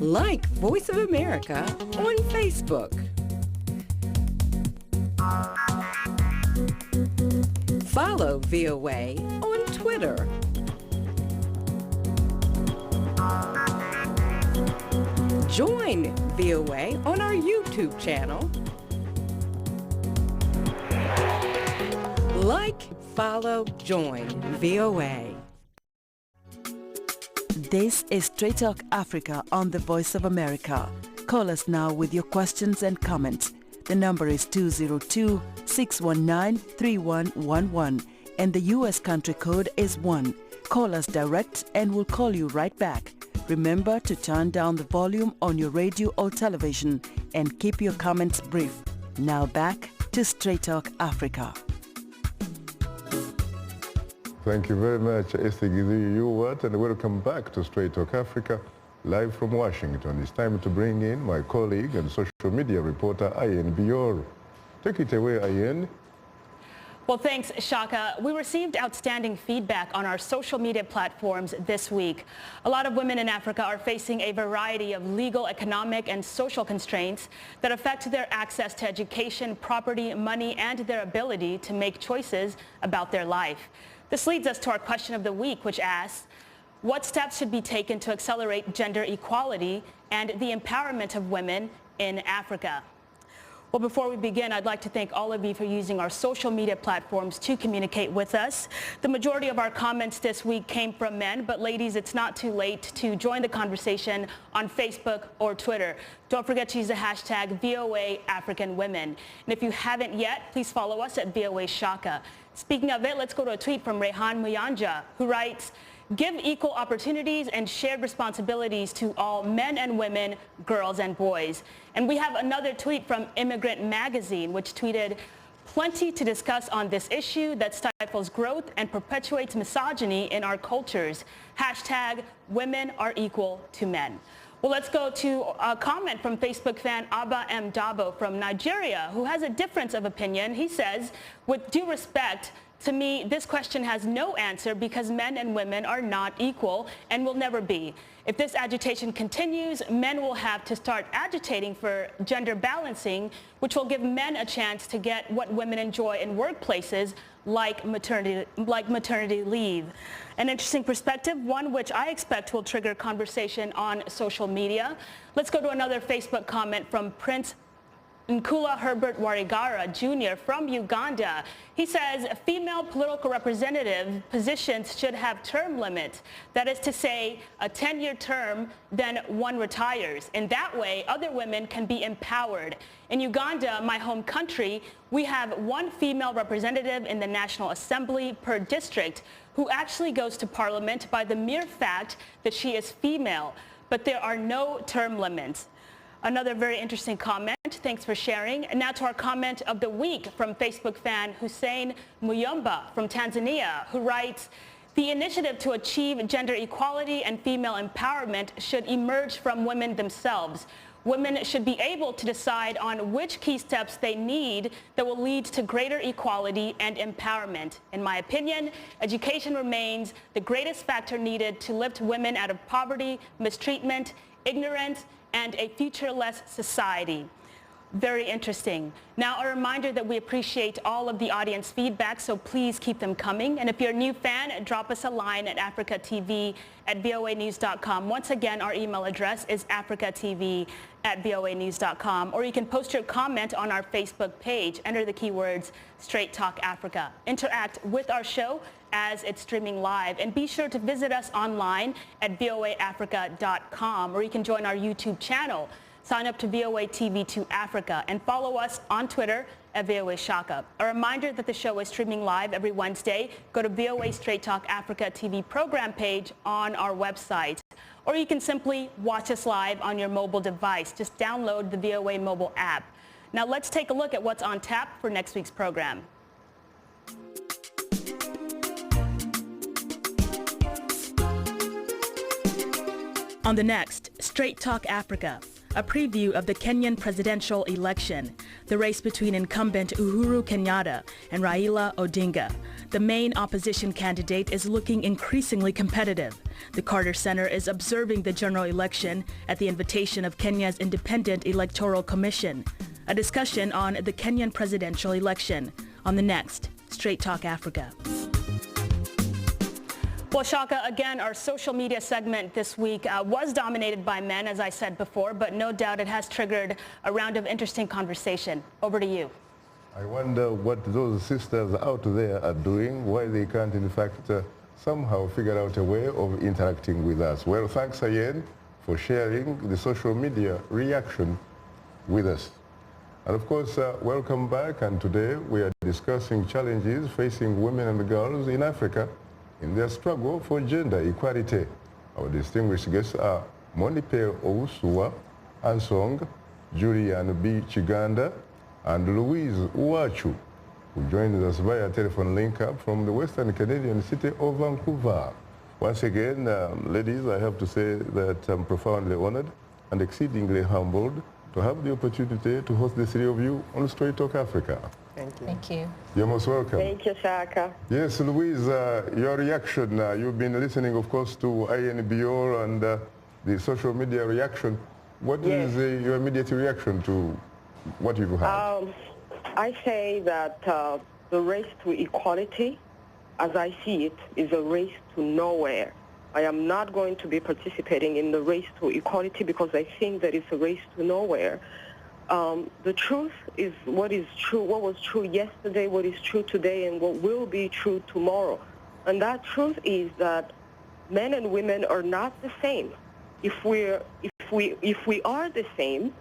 Like Voice of America on Facebook. Follow VOA on Twitter. Join VOA on our YouTube channel. Like, follow, join VOA. This is Straight Talk Africa on the Voice of America. Call us now with your questions and comments. The number is 202-619-3111 and the U.S. country code is 1. Call us direct and we'll call you right back. Remember to turn down the volume on your radio or television and keep your comments brief. Now back to Straight Talk Africa. Thank you very much, Esther Gizi, and welcome back to Straight Talk Africa, live from Washington. It's time to bring in my colleague and social media reporter, Ayen Bior. Take it away, Ayen. Well, thanks, Shaka. We received outstanding feedback on our social media platforms this week. A lot of women in Africa are facing a variety of legal, economic, and social constraints that affect their access to education, property, money, and their ability to make choices about their life. This leads us to our question of the week, which asks, what steps should be taken to accelerate gender equality and the empowerment of women in Africa? Well, before we begin, I'd like to thank all of you for using our social media platforms to communicate with us. The majority of our comments this week came from men, but ladies, it's not too late to join the conversation on Facebook or Twitter. Don't forget to use the hashtag VOA African Women. And if you haven't yet, please follow us at VOA Shaka. Speaking of it, let's go to a tweet from Rehan Muyanja, who writes, give equal opportunities and shared responsibilities to all men and women, girls and boys. And we have another tweet from Immigrant Magazine, which tweeted, plenty to discuss on this issue that stifles growth and perpetuates misogyny in our cultures. Hashtag women are equal to men. Well, let's go to a comment from Facebook fan Abba M. Dabo from Nigeria, who has a difference of opinion. He says, with due respect, to me, this question has no answer because men and women are not equal and will never be. If this agitation continues, men will have to start agitating for gender balancing, which will give men a chance to get what women enjoy in workplaces like maternity leave. An interesting perspective, one which I expect will trigger conversation on social media. Let's go to another Facebook comment from Prince Nkula Herbert Warigara Jr. from Uganda. He says female political representative positions should have term limits. That is to say, a 10-year term, then one retires. In that way, other women can be empowered. In Uganda, my home country, we have one female representative in the National Assembly per district who actually goes to Parliament by the mere fact that she is female. But there are no term limits. Another very interesting comment. Thanks for sharing. And now to our comment of the week from Facebook fan Hussein Muyomba from Tanzania, who writes, the initiative to achieve gender equality and female empowerment should emerge from women themselves. Women should be able to decide on which key steps they need that will lead to greater equality and empowerment. In my opinion, education remains the greatest factor needed to lift women out of poverty, mistreatment, ignorance, and a future-less society. Very interesting. Now, a reminder that we appreciate all of the audience feedback, so please keep them coming. And if you're a new fan, drop us a line at africatv@voanews.com. Once again, our email address is africatv@voanews.com. Or you can post your comment on our Facebook page. Enter the keywords Straight Talk Africa. Interact with our show as it's streaming live. And be sure to visit us online at voaafrica.com, or you can join our YouTube channel. Sign up to VOA TV2 Africa and follow us on Twitter at VOA Shaka. A reminder that the show is streaming live every Wednesday. Go to VOA Straight Talk Africa TV program page on our website. Or you can simply watch us live on your mobile device. Just download the VOA mobile app. Now let's take a look at what's on tap for next week's program. On the next, Straight Talk Africa, a preview of the Kenyan presidential election, the race between incumbent Uhuru Kenyatta and Raila Odinga. The main opposition candidate is looking increasingly competitive. The Carter Center is observing the general election at the invitation of Kenya's Independent Electoral Commission. A discussion on the Kenyan presidential election on the next Straight Talk Africa. Well, Shaka, again, our social media segment this week was dominated by men, as I said before, but no doubt it has triggered a round of interesting conversation. Over to you. I wonder what those sisters out there are doing, why they can't, in fact, somehow figure out a way of interacting with us. Well, thanks again for sharing the social media reaction with us. And of course, welcome back. And today we are discussing challenges facing women and girls in Africa in their struggle for gender equality. Our distinguished guests are Monipe Ousua Ansong, Julian B. Chiganda, and Louise Uwachu, who joins us via telephone link-up from the Western Canadian city of Vancouver. Once again, ladies, I have to say that I'm profoundly honored and exceedingly humbled to have the opportunity to host the three of you on Straight Talk Africa. Thank you. Thank you. You're most welcome. Thank you, Shaka. Yes, Louise, your reaction. You've been listening, of course, to INBO and the social media reaction. What is your immediate reaction to what you've heard? I say that the race to equality, as I see it, is a race to nowhere. I am not going to be participating in the race to equality because I think that it's a race to nowhere. The truth is what is true, what was true yesterday, what is true today, and what will be true tomorrow. And that truth is that men and women are not the same. If we are the same,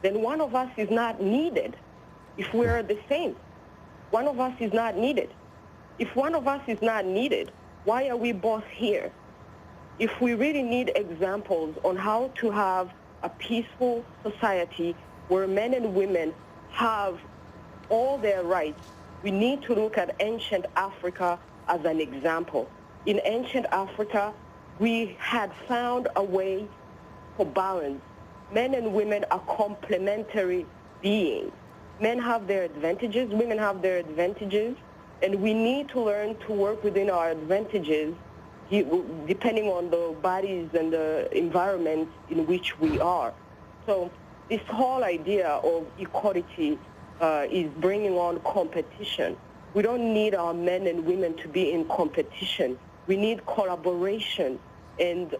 then one of us is not needed. If we are the same, one of us is not needed. If one of us is not needed, why are we both here? If we really need examples on how to have a peaceful society where men and women have all their rights, we need to look at ancient Africa as an example. In ancient Africa, we had found a way for balance. Men and women are complementary beings. Men have their advantages, women have their advantages, and we need to learn to work within our advantages depending on the bodies and the environments in which we are. So this whole idea of equality is bringing on competition. We don't need our men and women to be in competition. We need collaboration, and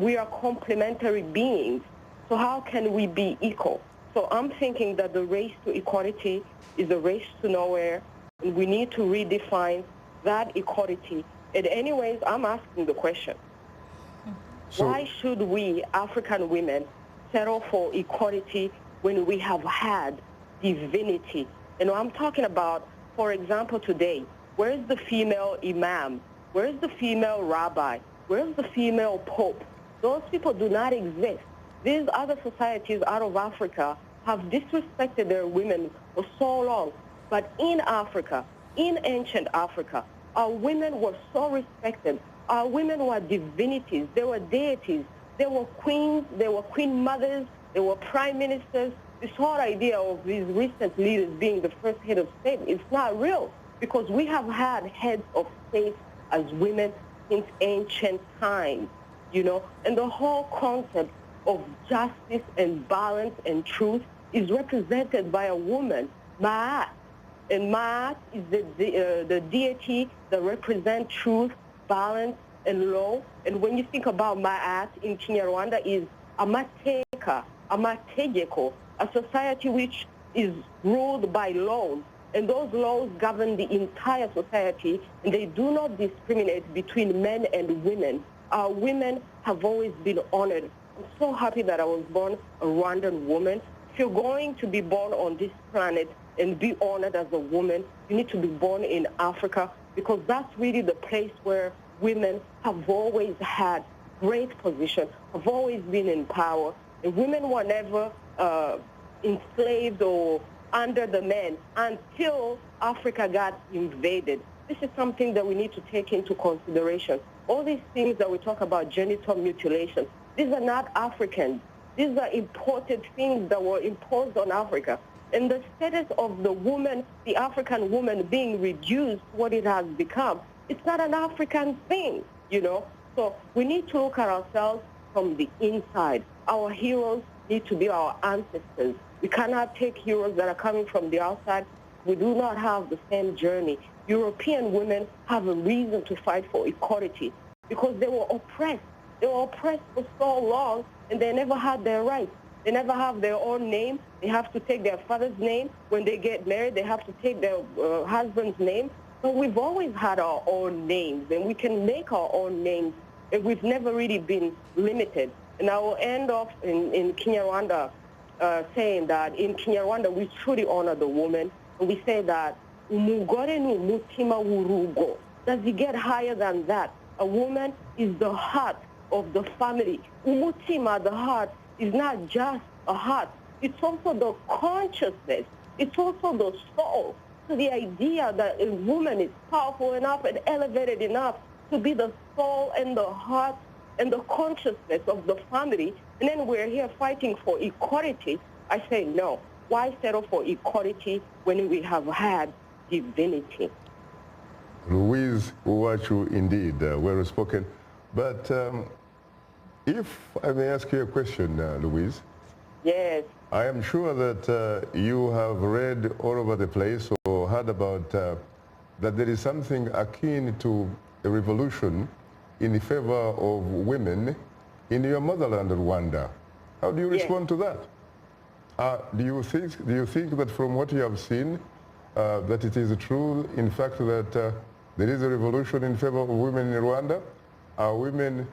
we are complementary beings. So how can we be equal? So I'm thinking that the race to equality is a race to nowhere, and we need to redefine that equality. And anyways, I'm asking the question, why should we, African women, settle for equality when we have had divinity? And I'm talking about, for example, today, where's the female imam? Where's the female rabbi? Where's the female pope? Those people do not exist. These other societies out of Africa have disrespected their women for so long. But in Africa, in ancient Africa, our women were so respected. Our women were divinities. They were deities. They were queens. They were queen mothers. They were prime ministers. This whole idea of these recent leaders being the first head of state is not real, because we have had heads of state as women since ancient times, you know. And the whole concept of justice and balance and truth is represented by a woman, Ma'at. And Ma'at is the deity that represents truth, balance, and law. And when you think about Ma'at in Kinyarwanda is amateka, amategeko, a society which is ruled by laws. And those laws govern the entire society, and they do not discriminate between men and women. Our women have always been honored. I'm so happy that I was born a Rwandan woman. If you're going to be born on this planet and be honored as a woman, you need to be born in Africa, because that's really the place where women have always had great position, have always been in power. And women were never enslaved or under the men until Africa got invaded. This is something that we need to take into consideration. All these things that we talk about, genital mutilation, these are not African. These are imported things that were imposed on Africa. And the status of the woman, the African woman being reduced, what it has become, it's not an African thing, you know. So we need to look at ourselves from the inside. Our heroes need to be our ancestors. We cannot take heroes that are coming from the outside. We do not have the same journey. European women have a reason to fight for equality because they were oppressed. They were oppressed for so long, and they never had their rights. They never have their own name. They have to take their father's name. When they get married, they have to take their husband's name. So we've always had our own names, and we can make our own names, and we've never really been limited. And I will end off in Kinyarwanda saying that in Kinyarwanda, we truly honor the woman, and we say that umugore ni umutima w'urugo. Does it get higher than that? A woman is the heart of the family. Umutima, the heart, is not just a heart. It's also the consciousness. It's also the soul. So the idea that a woman is powerful enough and elevated enough to be the soul and the heart and the consciousness of the family, and then we're here fighting for equality, I say no. Why settle for equality when we have had divinity? Louise Uwachu, indeed, well spoken. But if I may ask you a question, Louise. Yes. I am sure that you have read all over the place or heard about that there is something akin to a revolution in favor of women in your motherland, Rwanda. How do you respond to that? Do you think that from what you have seen, that it is true, in fact, that there is a revolution in favor of women in Rwanda? Are women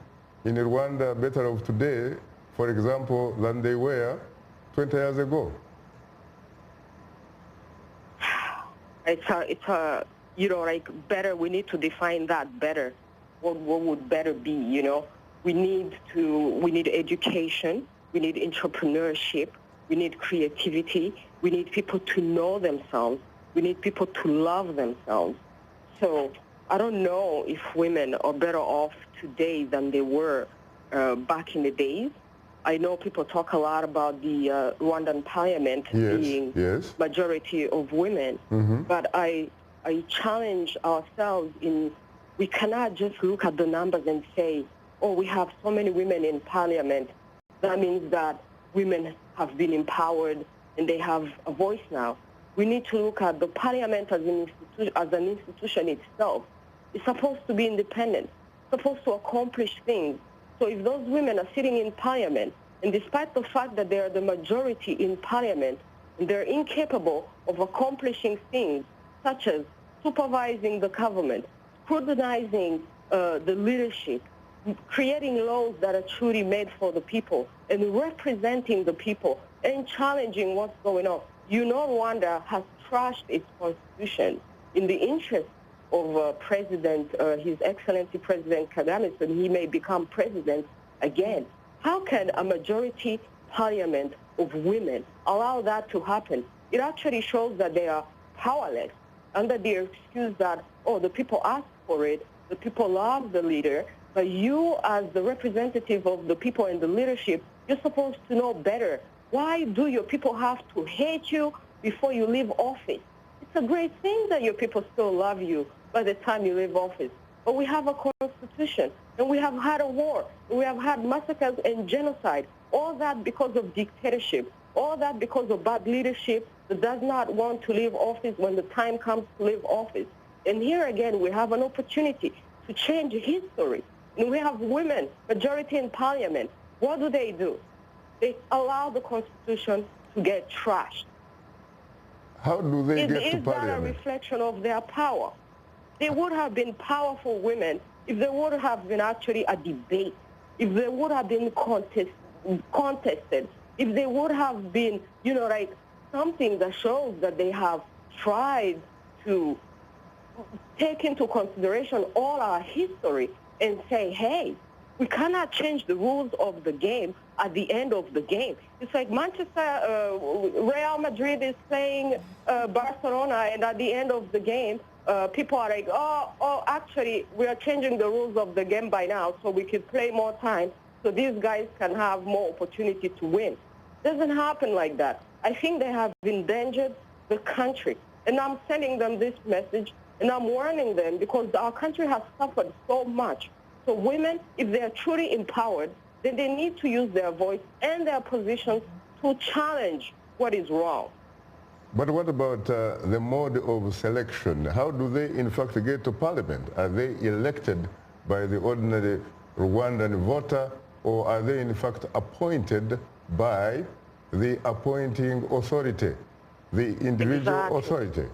in Rwanda better off today, for example, than they were 20 years ago? It's a you know, like better, we need to define that better. What would better be, you know? We need education, we need entrepreneurship, we need creativity, we need people to know themselves, we need people to love themselves. So I don't know if women are better off today than they were back in the days. I know people talk a lot about the Rwandan parliament being majority of women, but I challenge ourselves in we cannot just look at the numbers and say, oh, we have so many women in parliament. That means that women have been empowered and they have a voice now. We need to look at the parliament as an institution itself. It's supposed to be independent, supposed to accomplish things. So if those women are sitting in parliament, and despite the fact that they are the majority in parliament, and they're incapable of accomplishing things such as supervising the government, scrutinizing the leadership, creating laws that are truly made for the people, and representing the people, and challenging what's going on. You know, Rwanda has trashed its constitution in the interest of President, His Excellency President Kagame, so he may become president again. How can a majority parliament of women allow that to happen? It actually shows that they are powerless under the excuse that, oh, the people asked for it, the people love the leader, but you as the representative of the people and the leadership, you're supposed to know better. Why do your people have to hate you before you leave office? It's a great thing that your people still love you by the time you leave office. But we have a constitution, and we have had a war, and we have had massacres and genocide, all that because of dictatorship, all that because of bad leadership that does not want to leave office when the time comes to leave office. And here again, we have an opportunity to change history. And we have women, majority in parliament. What do? They allow the constitution to get trashed. How do they get to parliament? Is that a reflection of their power? They would have been powerful women if there would have been actually a debate, if there would have been contested, if they would have been, you know, like something that shows that they have tried to take into consideration all our history and say, hey, we cannot change the rules of the game at the end of the game. It's like Real Madrid is playing Barcelona, and at the end of the game, people are like, actually, we are changing the rules of the game by now so we can play more time so these guys can have more opportunity to win. It doesn't happen like that. I think they have endangered the country. And I'm sending them this message, and I'm warning them because our country has suffered so much. So women, if they are truly empowered, then they need to use their voice and their positions to challenge what is wrong. But what about the mode of selection? How do they, in fact, get to parliament? Are they elected by the ordinary Rwandan voter, or are they, in fact, appointed by the appointing authority, the individual authority?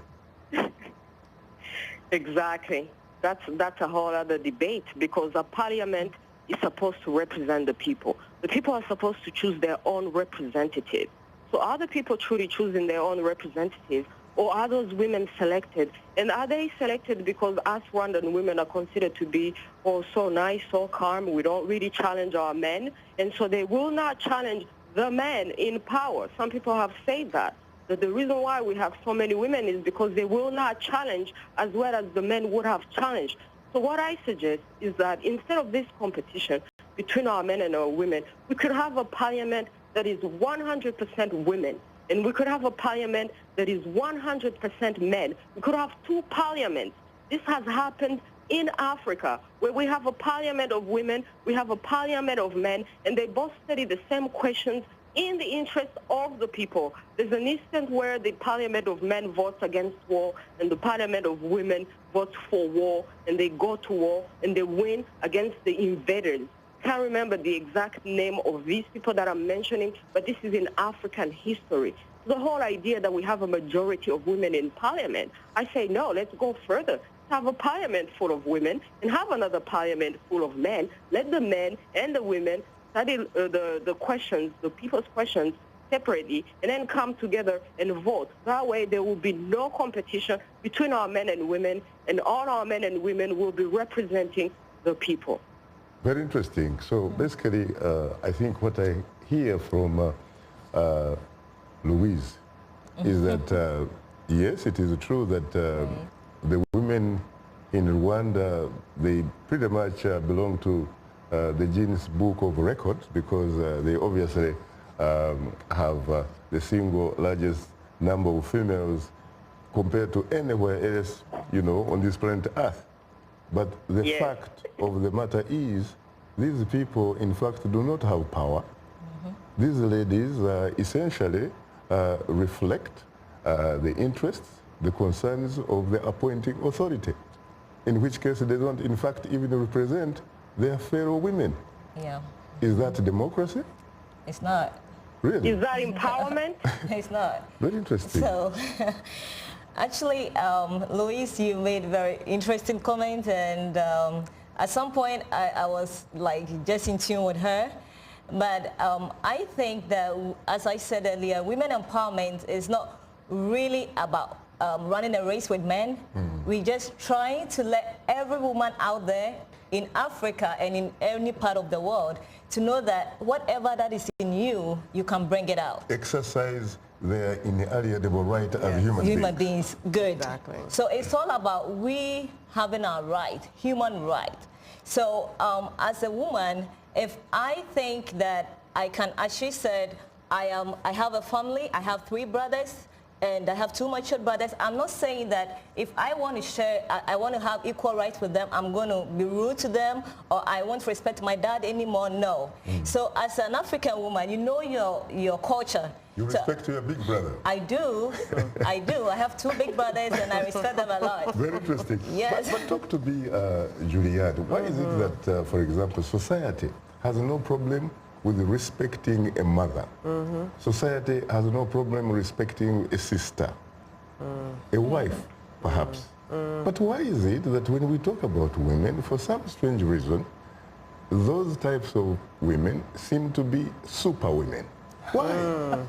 Exactly. That's a whole other debate, because a parliament is supposed to represent the people. The people are supposed to choose their own representative. So are the people truly choosing their own representative, or are those women selected? And are they selected because us Rwandan women are considered to be, oh, so nice, so calm, we don't really challenge our men, and so they will not challenge the men in power? Some people have said that the reason why we have so many women is because they will not challenge as well as the men would have challenged. So what I suggest is that instead of this competition between our men and our women, we could have a parliament that is 100% women, and we could have a parliament that is 100% men. We could have two parliaments. This has happened in Africa, where we have a parliament of women, we have a parliament of men, and they both study the same questions in the interest of the people. There's an instance where the parliament of men votes against war, and the parliament of women votes for war, and they go to war, and they win against the invaders. Can't remember the exact name of these people that I'm mentioning, but this is in African history. The whole idea that we have a majority of women in parliament, I say no, let's go further. Have a parliament full of women and have another parliament full of men. Let the men and the women study the questions, the people's questions separately, and then come together and vote. That way there will be no competition between our men and women, and all our men and women will be representing the people. Very interesting. So basically, I think what I hear from Louise is that, yes, it is true that the women in Rwanda, they pretty much belong to the Guinness Book of Records, because they obviously have the single largest number of females compared to anywhere else, you know, on this planet Earth. But the fact of the matter is, these people, in fact, do not have power. These ladies essentially reflect the interests, the concerns of the appointing authority, in which case they don't, in fact, even represent their fellow women. Yeah. Is that democracy? It's not. Really? Is that empowerment? It's not. Very interesting. So, actually, Louise, you made very interesting comments, and at some point I was like just in tune with her. But I think that, as I said earlier, women empowerment is not really about running a race with men. We're just trying to let every woman out there in Africa and in any part of the world to know that whatever that is in you, you can bring it out. Exercise their inalienable right as human beings. Good. Exactly. So it's all about we having our right, human right. So as a woman, if I think that I can, as she said, I have a family, I have 3 brothers, and I have 2 mature brothers. I'm not saying that if I want to share, I want to have equal rights with them, I'm going to be rude to them, or I won't respect my dad anymore. No. So as an African woman, you know your culture. You respect your big brother. I do. I do. I have 2 big brothers, and I respect them a lot. Very interesting. Yes. But talk to me, Juliette. Why is it that, for example, society has no problem with respecting a mother? Society has no problem respecting a sister, a wife, perhaps. But why is it that when we talk about women, for some strange reason, those types of women seem to be super women? Why?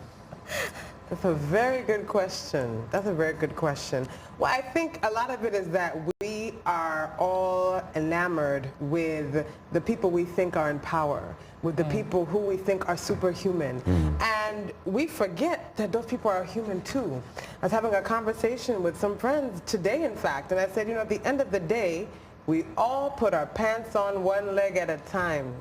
That's a very good question. That's a very good question. Well, I think a lot of it is that we are all enamored with the people we think are in power, with the people who we think are superhuman. And we forget that those people are human too. I was having a conversation with some friends today, in fact, and I said, you know, at the end of the day, we all put our pants on one leg at a time.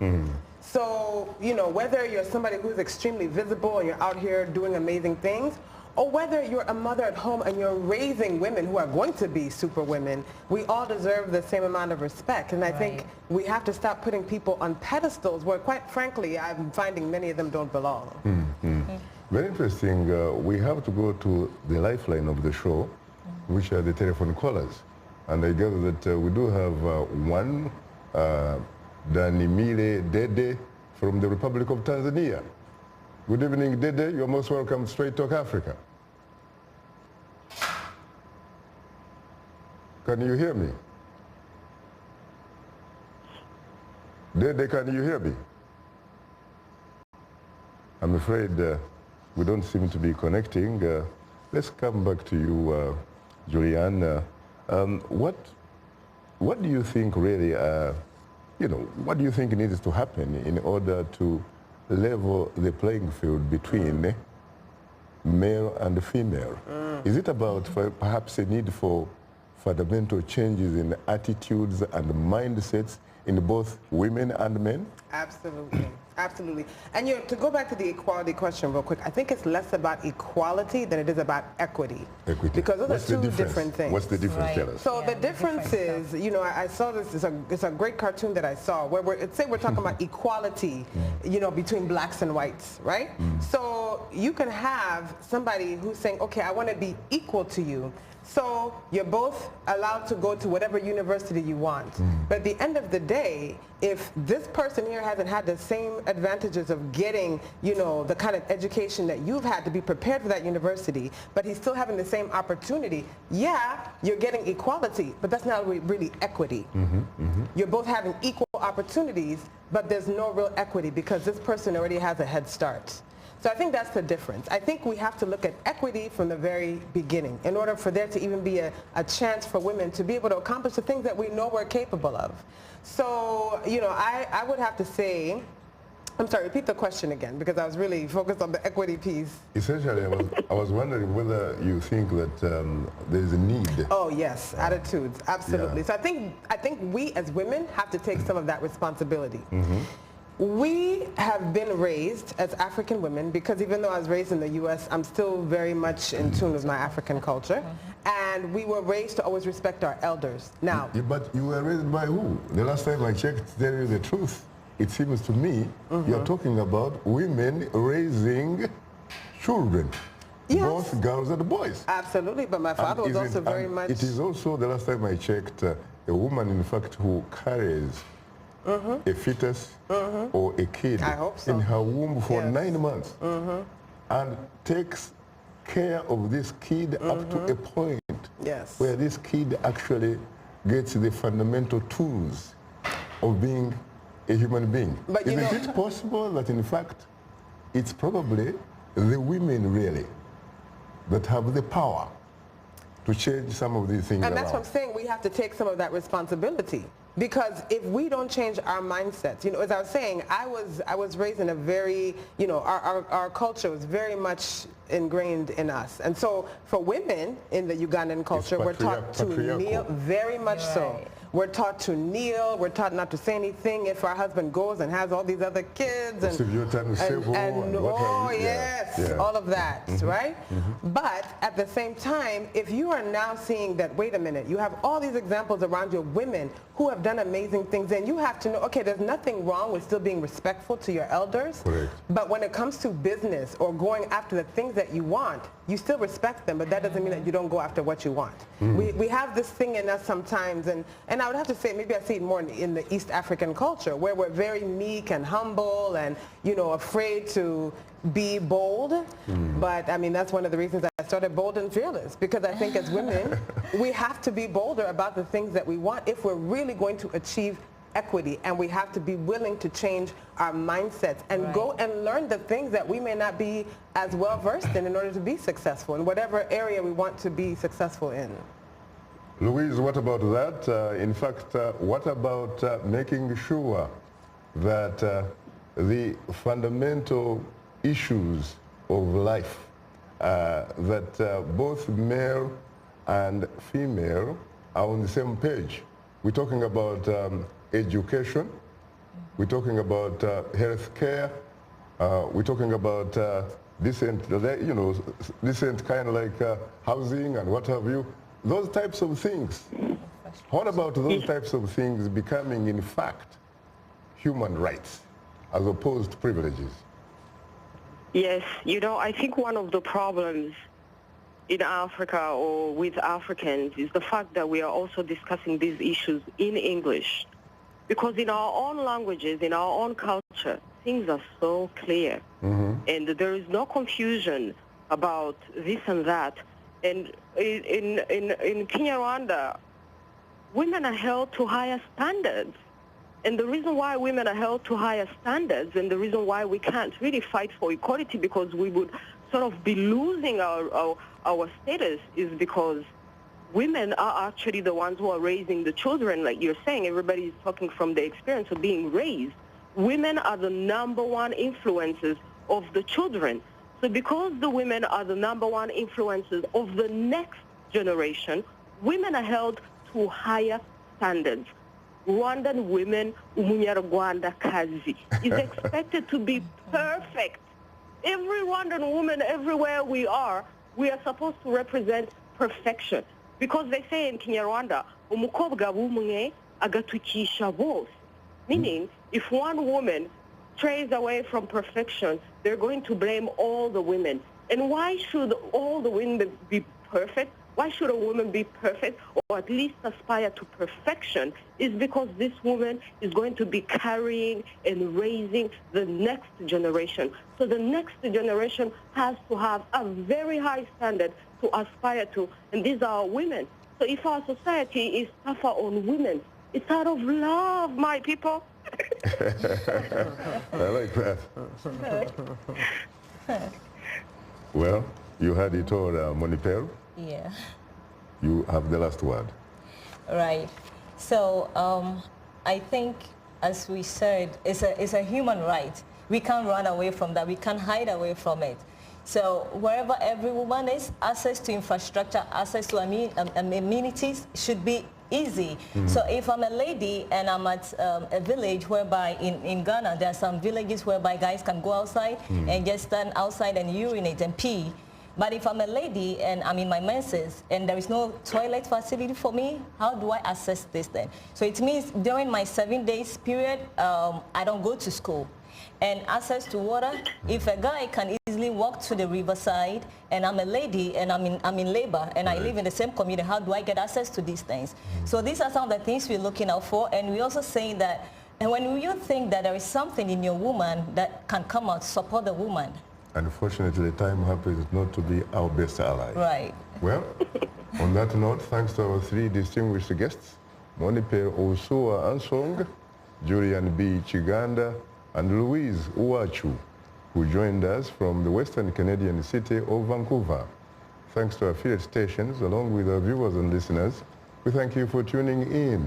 So, you know, whether you're somebody who's extremely visible and you're out here doing amazing things, or whether you're a mother at home and you're raising women who are going to be super women, we all deserve the same amount of respect. And I think we have to stop putting people on pedestals where, quite frankly, I'm finding many of them don't belong. Very interesting. We have to go to the lifeline of the show, which are the telephone callers. And I gather that we do have one, Danimile Dede from the Republic of Tanzania. Good evening, Dede. You're most welcome to Straight Talk Africa. Can you hear me? Dede, can you hear me? I'm afraid we don't seem to be connecting. Let's come back to you, Julianne. What do you think really, what do you think needs to happen in order to level the playing field between male and female? Is it about perhaps a need for fundamental changes in attitudes and mindsets in both women and men? Absolutely. Absolutely. And to go back to the equality question real quick, I think it's less about equality than it is about equity. Equity. Because those are two different things. What's the difference? Tell us. So the difference is, I saw this, it's a great cartoon that I saw where we're talking about equality, between blacks and whites, right? So you can have somebody who's saying, okay, I want to be equal to you. So you're both allowed to go to whatever university you want. But at the end of the day, if this person here hasn't had the same advantages of getting, the kind of education that you've had to be prepared for that university, but he's still having the same opportunity, yeah, you're getting equality, but that's not really equity. You're both having equal opportunities, but there's no real equity because this person already has a head start. So I think that's the difference. I think we have to look at equity from the very beginning in order for there to even be a chance for women to be able to accomplish the things that we know we're capable of. So, I would have to say, I'm sorry, repeat the question again because I was really focused on the equity piece. Essentially, I was wondering whether you think that there is a need. Oh, yes, attitudes, absolutely. Yeah. So I think we as women have to take some of that responsibility. We have been raised as African women because even though I was raised in the U.S., I'm still very much in tune with my African culture. And we were raised to always respect our elders. Now, but you were raised by who? The last time I checked, to tell you the truth, it seems to me you're talking about women raising children. Yes. Both girls and boys. Absolutely, but my father was also very much... It is also, the last time I checked, a woman, in fact, who carries a fetus or a kid in her womb for 9 months and takes care of this kid up to a point where this kid actually gets the fundamental tools of being a human being. But Isn't it possible that in fact it's probably the women really that have the power to change some of these things And that's what I'm saying, we have to take some of that responsibility. Because if we don't change our mindsets, as I was saying, I was raised in a very, our culture was very much ingrained in us. And so for women in the Ugandan culture, we're taught to kneel, very much so. We're taught to kneel. We're taught not to say anything if our husband goes and has all these other kids. All of that, right? But at the same time, if you are now seeing that, wait a minute, you have all these examples around you of women who have done amazing things, then you have to know, okay, there's nothing wrong with still being respectful to your elders. Correct. But when it comes to business or going after the things that you want, you still respect them, but that doesn't mean that you don't go after what you want. We have this thing in us sometimes, and I would have to say, maybe I see it more in the East African culture, where we're very meek and humble and, afraid to be bold. But I mean, that's one of the reasons I started Bold and Fearless, because I think as women, we have to be bolder about the things that we want if we're really going to achieve equity, and we have to be willing to change our mindsets and go and learn the things that we may not be as well versed in order to be successful in whatever area we want to be successful in. Louise, what about that? In fact, what about making sure that the fundamental issues of life, that both male and female are on the same page? We're talking about education, We're talking about health care. We're talking about decent, decent kind of like housing and what have you. Those types of things. What about those types of things becoming, in fact, human rights as opposed to privileges? Yes, I think one of the problems in Africa or with Africans is the fact that we are also discussing these issues in English. Because in our own languages, in our own culture, things are so clear. And there is no confusion about this and that. And in Kinyarwanda, women are held to higher standards. And the reason why women are held to higher standards and the reason why we can't really fight for equality, because we would sort of be losing our status, is because women are actually the ones who are raising the children. Like you're saying, everybody is talking from the experience of being raised. Women are the number one influences of the children. So because the women are the number one influences of the next generation, women are held to higher standards. Rwandan women, Umunyarwanda kazi, is expected to be perfect. Every Rwandan woman, everywhere we are supposed to represent perfection. Because they say in Kinyarwanda, umukobwa bumwe agatukisha bose. Meaning, if one woman strays away from perfection, they're going to blame all the women. And why should all the women be perfect? Why should a woman be perfect or at least aspire to perfection? Is because this woman is going to be carrying and raising the next generation. So the next generation has to have a very high standard to aspire to, and these are women. So if our society is tougher on women, it's out of love, my people. I like that. Well, you had it all, Monipel. Yeah. You have the last word. Right. So I think, as we said, it's a human right. We can't run away from that. We can't hide away from it. So wherever every woman is, access to infrastructure, access to amenities should be easy. So if I'm a lady and I'm at a village whereby in Ghana, there are some villages whereby guys can go outside and just stand outside and urinate and pee. But if I'm a lady and I'm in my menses and there is no toilet facility for me, how do I access this then? So it means during my 7 days period, I don't go to school. And access to water, if a guy can easily walk to the riverside and I'm a lady and I'm in labor and I live in the same community, how do I get access to these things? So these are some of the things we're looking out for. And we're also saying that, and when you think that there is something in your woman that can come out, support the woman. Unfortunately, time happens not to be our best ally. Right. Well, on that note, thanks to our three distinguished guests, Monipe Osua Ansong, Julian B. Chiganda, and Louise Uwachu, who joined us from the Western Canadian city of Vancouver. Thanks to affiliate stations, along with our viewers and listeners, we thank you for tuning in.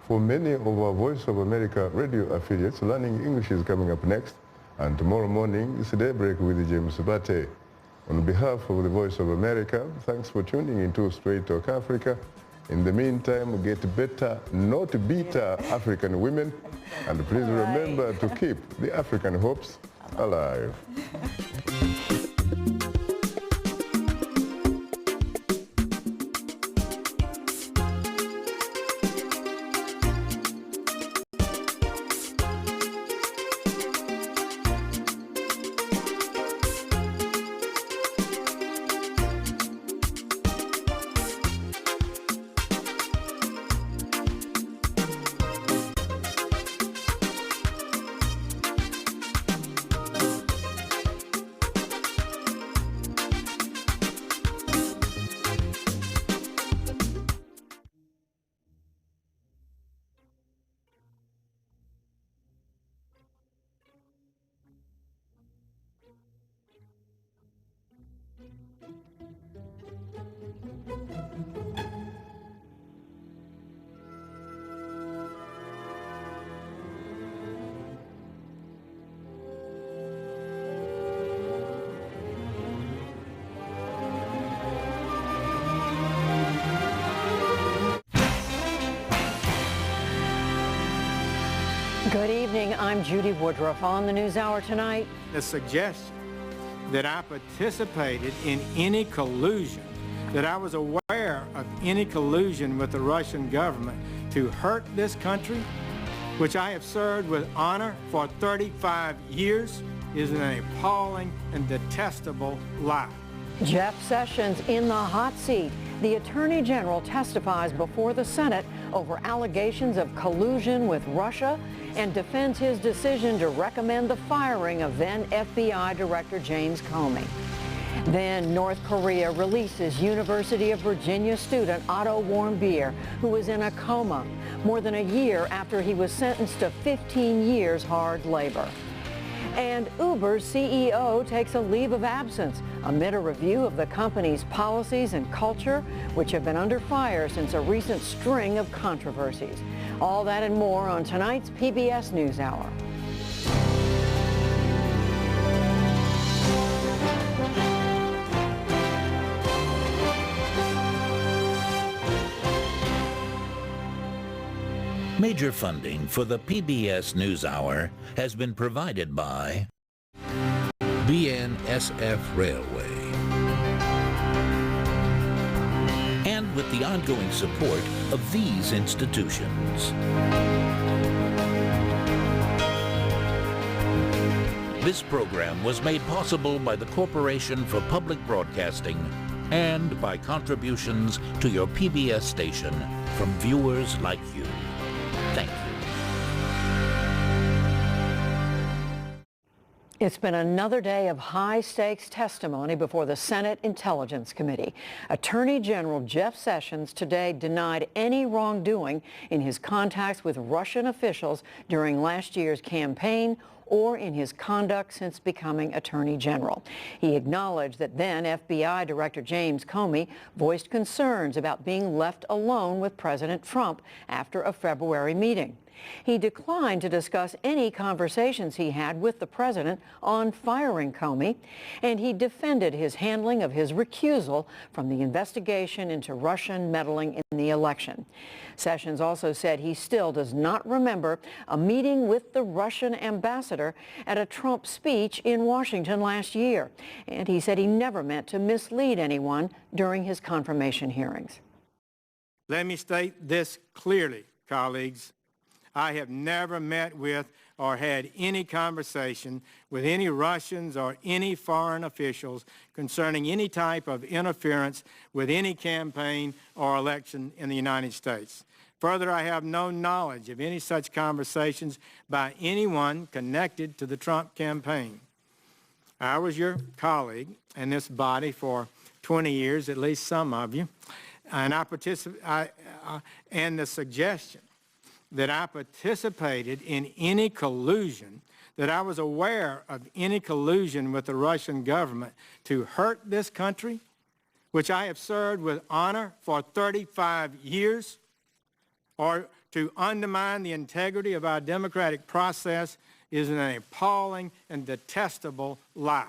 For many of our Voice of America radio affiliates, Learning English is coming up next, and tomorrow morning is Daybreak with James Bate. On behalf of the Voice of America, thanks for tuning into Straight Talk Africa. In the meantime, get better, not bitter African women. And please remember to keep the African hopes alive. Good evening. I'm Judy Woodruff. On the NewsHour tonight, the suggestion that I participated in any collusion, that I was aware of any collusion with the Russian government to hurt this country, which I have served with honor for 35 years, is an appalling and detestable lie. Jeff Sessions in the hot seat. The Attorney General testifies before the Senate over allegations of collusion with Russia and defends his decision to recommend the firing of then FBI Director James Comey. Then North Korea releases University of Virginia student Otto Warmbier, who was in a coma more than a year after he was sentenced to 15 years hard labor. And Uber's CEO takes a leave of absence amid a review of the company's policies and culture, which have been under fire since a recent string of controversies. All that and more on tonight's PBS NewsHour. Major funding for the PBS NewsHour has been provided by BNSF Railway and with the ongoing support of these institutions. This program was made possible by the Corporation for Public Broadcasting and by contributions to your PBS station from viewers like you. Thank you. It's been another day of high-stakes testimony before the Senate Intelligence Committee. Attorney General Jeff Sessions today denied any wrongdoing in his contacts with Russian officials during last year's campaign or in his conduct since becoming Attorney General. He acknowledged that then FBI Director James Comey voiced concerns about being left alone with President Trump after a February meeting. He declined to discuss any conversations he had with the president on firing Comey, and he defended his handling of his recusal from the investigation into Russian meddling in the election. Sessions also said he still does not remember a meeting with the Russian ambassador at a Trump speech in Washington last year, and he said he never meant to mislead anyone during his confirmation hearings. Let me state this clearly, colleagues. I have never met with or had any conversation with any Russians or any foreign officials concerning any type of interference with any campaign or election in the United States. Further, I have no knowledge of any such conversations by anyone connected to the Trump campaign. I was your colleague in this body for 20 years, at least some of you, and and the suggestion that I participated in any collusion, that I was aware of any collusion with the Russian government to hurt this country, which I have served with honor for 35 years, or to undermine the integrity of our democratic process, is an appalling and detestable lie.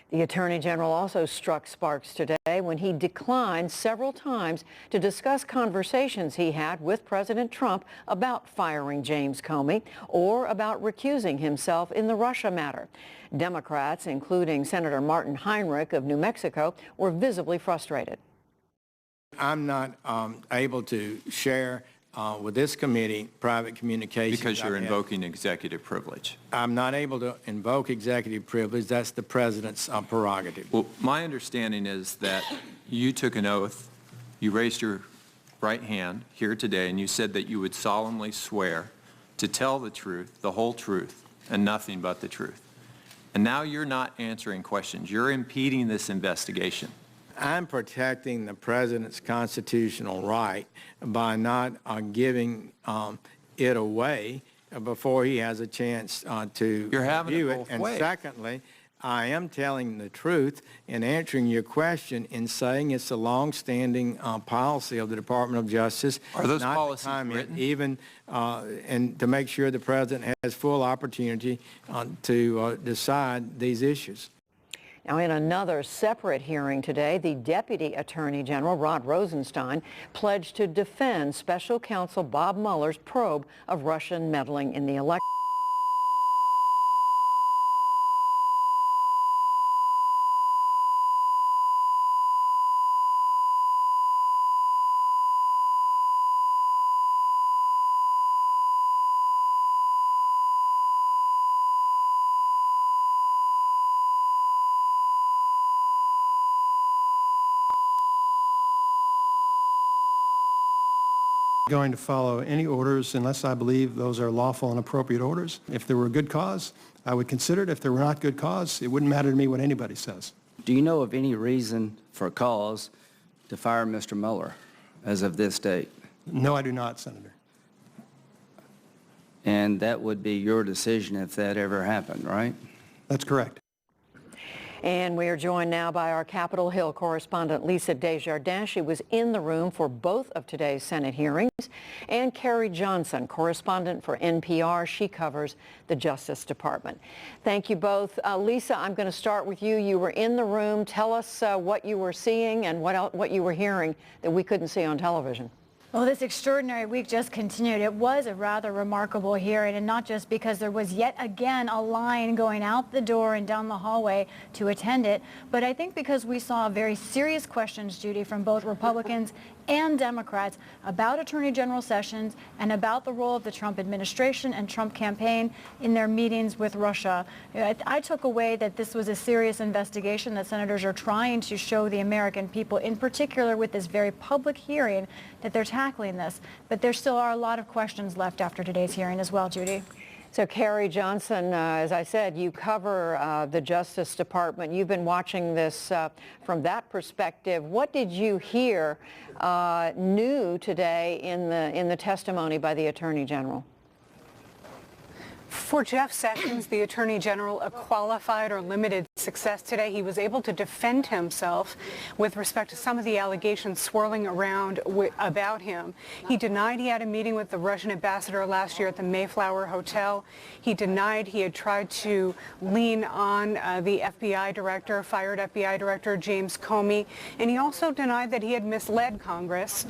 The Attorney General also struck sparks today when he declined several times to discuss conversations he had with President Trump about firing James Comey or about recusing himself in the Russia matter. Democrats, including Senator Martin Heinrich of New Mexico, were visibly frustrated. I'm not able to share with this committee private communications. Because you're invoking executive privilege. I'm not able to invoke executive privilege. That's the president's prerogative. Well, my understanding is that you took an oath, you raised your right hand here today, and you said that you would solemnly swear to tell the truth, the whole truth, and nothing but the truth. And now you're not answering questions. You're impeding this investigation. I'm protecting the president's constitutional right by not giving it away before he has a chance to review it. And secondly, I am telling the truth in answering your question in saying it's a long-standing policy of the Department of Justice. Are those not policies to comment, written? even and to make sure the president has full opportunity to decide these issues. Now, in another separate hearing today, the Deputy Attorney General, Rod Rosenstein, pledged to defend Special Counsel Bob Mueller's probe of Russian meddling in the election. Going to follow any orders unless I believe those are lawful and appropriate orders. If there were a good cause, I would consider it. If there were not good cause, it wouldn't matter to me what anybody says. Do you know of any reason for a cause to fire Mr. Mueller as of this date? No, I do not, Senator. And that would be your decision if that ever happened, right? That's correct. And we are joined now by our Capitol Hill correspondent, Lisa Desjardins. She was in the room for both of today's Senate hearings. And Carrie Johnson, correspondent for NPR. She covers the Justice Department. Thank you both. Lisa, I'm going to start with you. You were in the room. Tell us what you were seeing and what you were hearing that we couldn't see on television. Well, this extraordinary week just continued. It was a rather remarkable hearing, and not just because there was yet again a line going out the door and down the hallway to attend it, but I think because we saw very serious questions, Judy, from both Republicans and Democrats about Attorney General Sessions and about the role of the Trump administration and Trump campaign in their meetings with Russia. I took away that this was a serious investigation, that senators are trying to show the American people, in particular with this very public hearing, that they're tackling this. But there still are a lot of questions left after today's hearing as well, Judy. So Carrie Johnson, as I said, you cover the Justice Department. You've been watching this from that perspective. What did you hear new today in the testimony by the Attorney General? For Jeff Sessions, the Attorney General, a qualified or limited success today. He was able to defend himself with respect to some of the allegations swirling around about him. He denied he had a meeting with the Russian ambassador last year at the Mayflower Hotel. He denied he had tried to lean on the FBI director, fired FBI director James Comey. And he also denied that he had misled Congress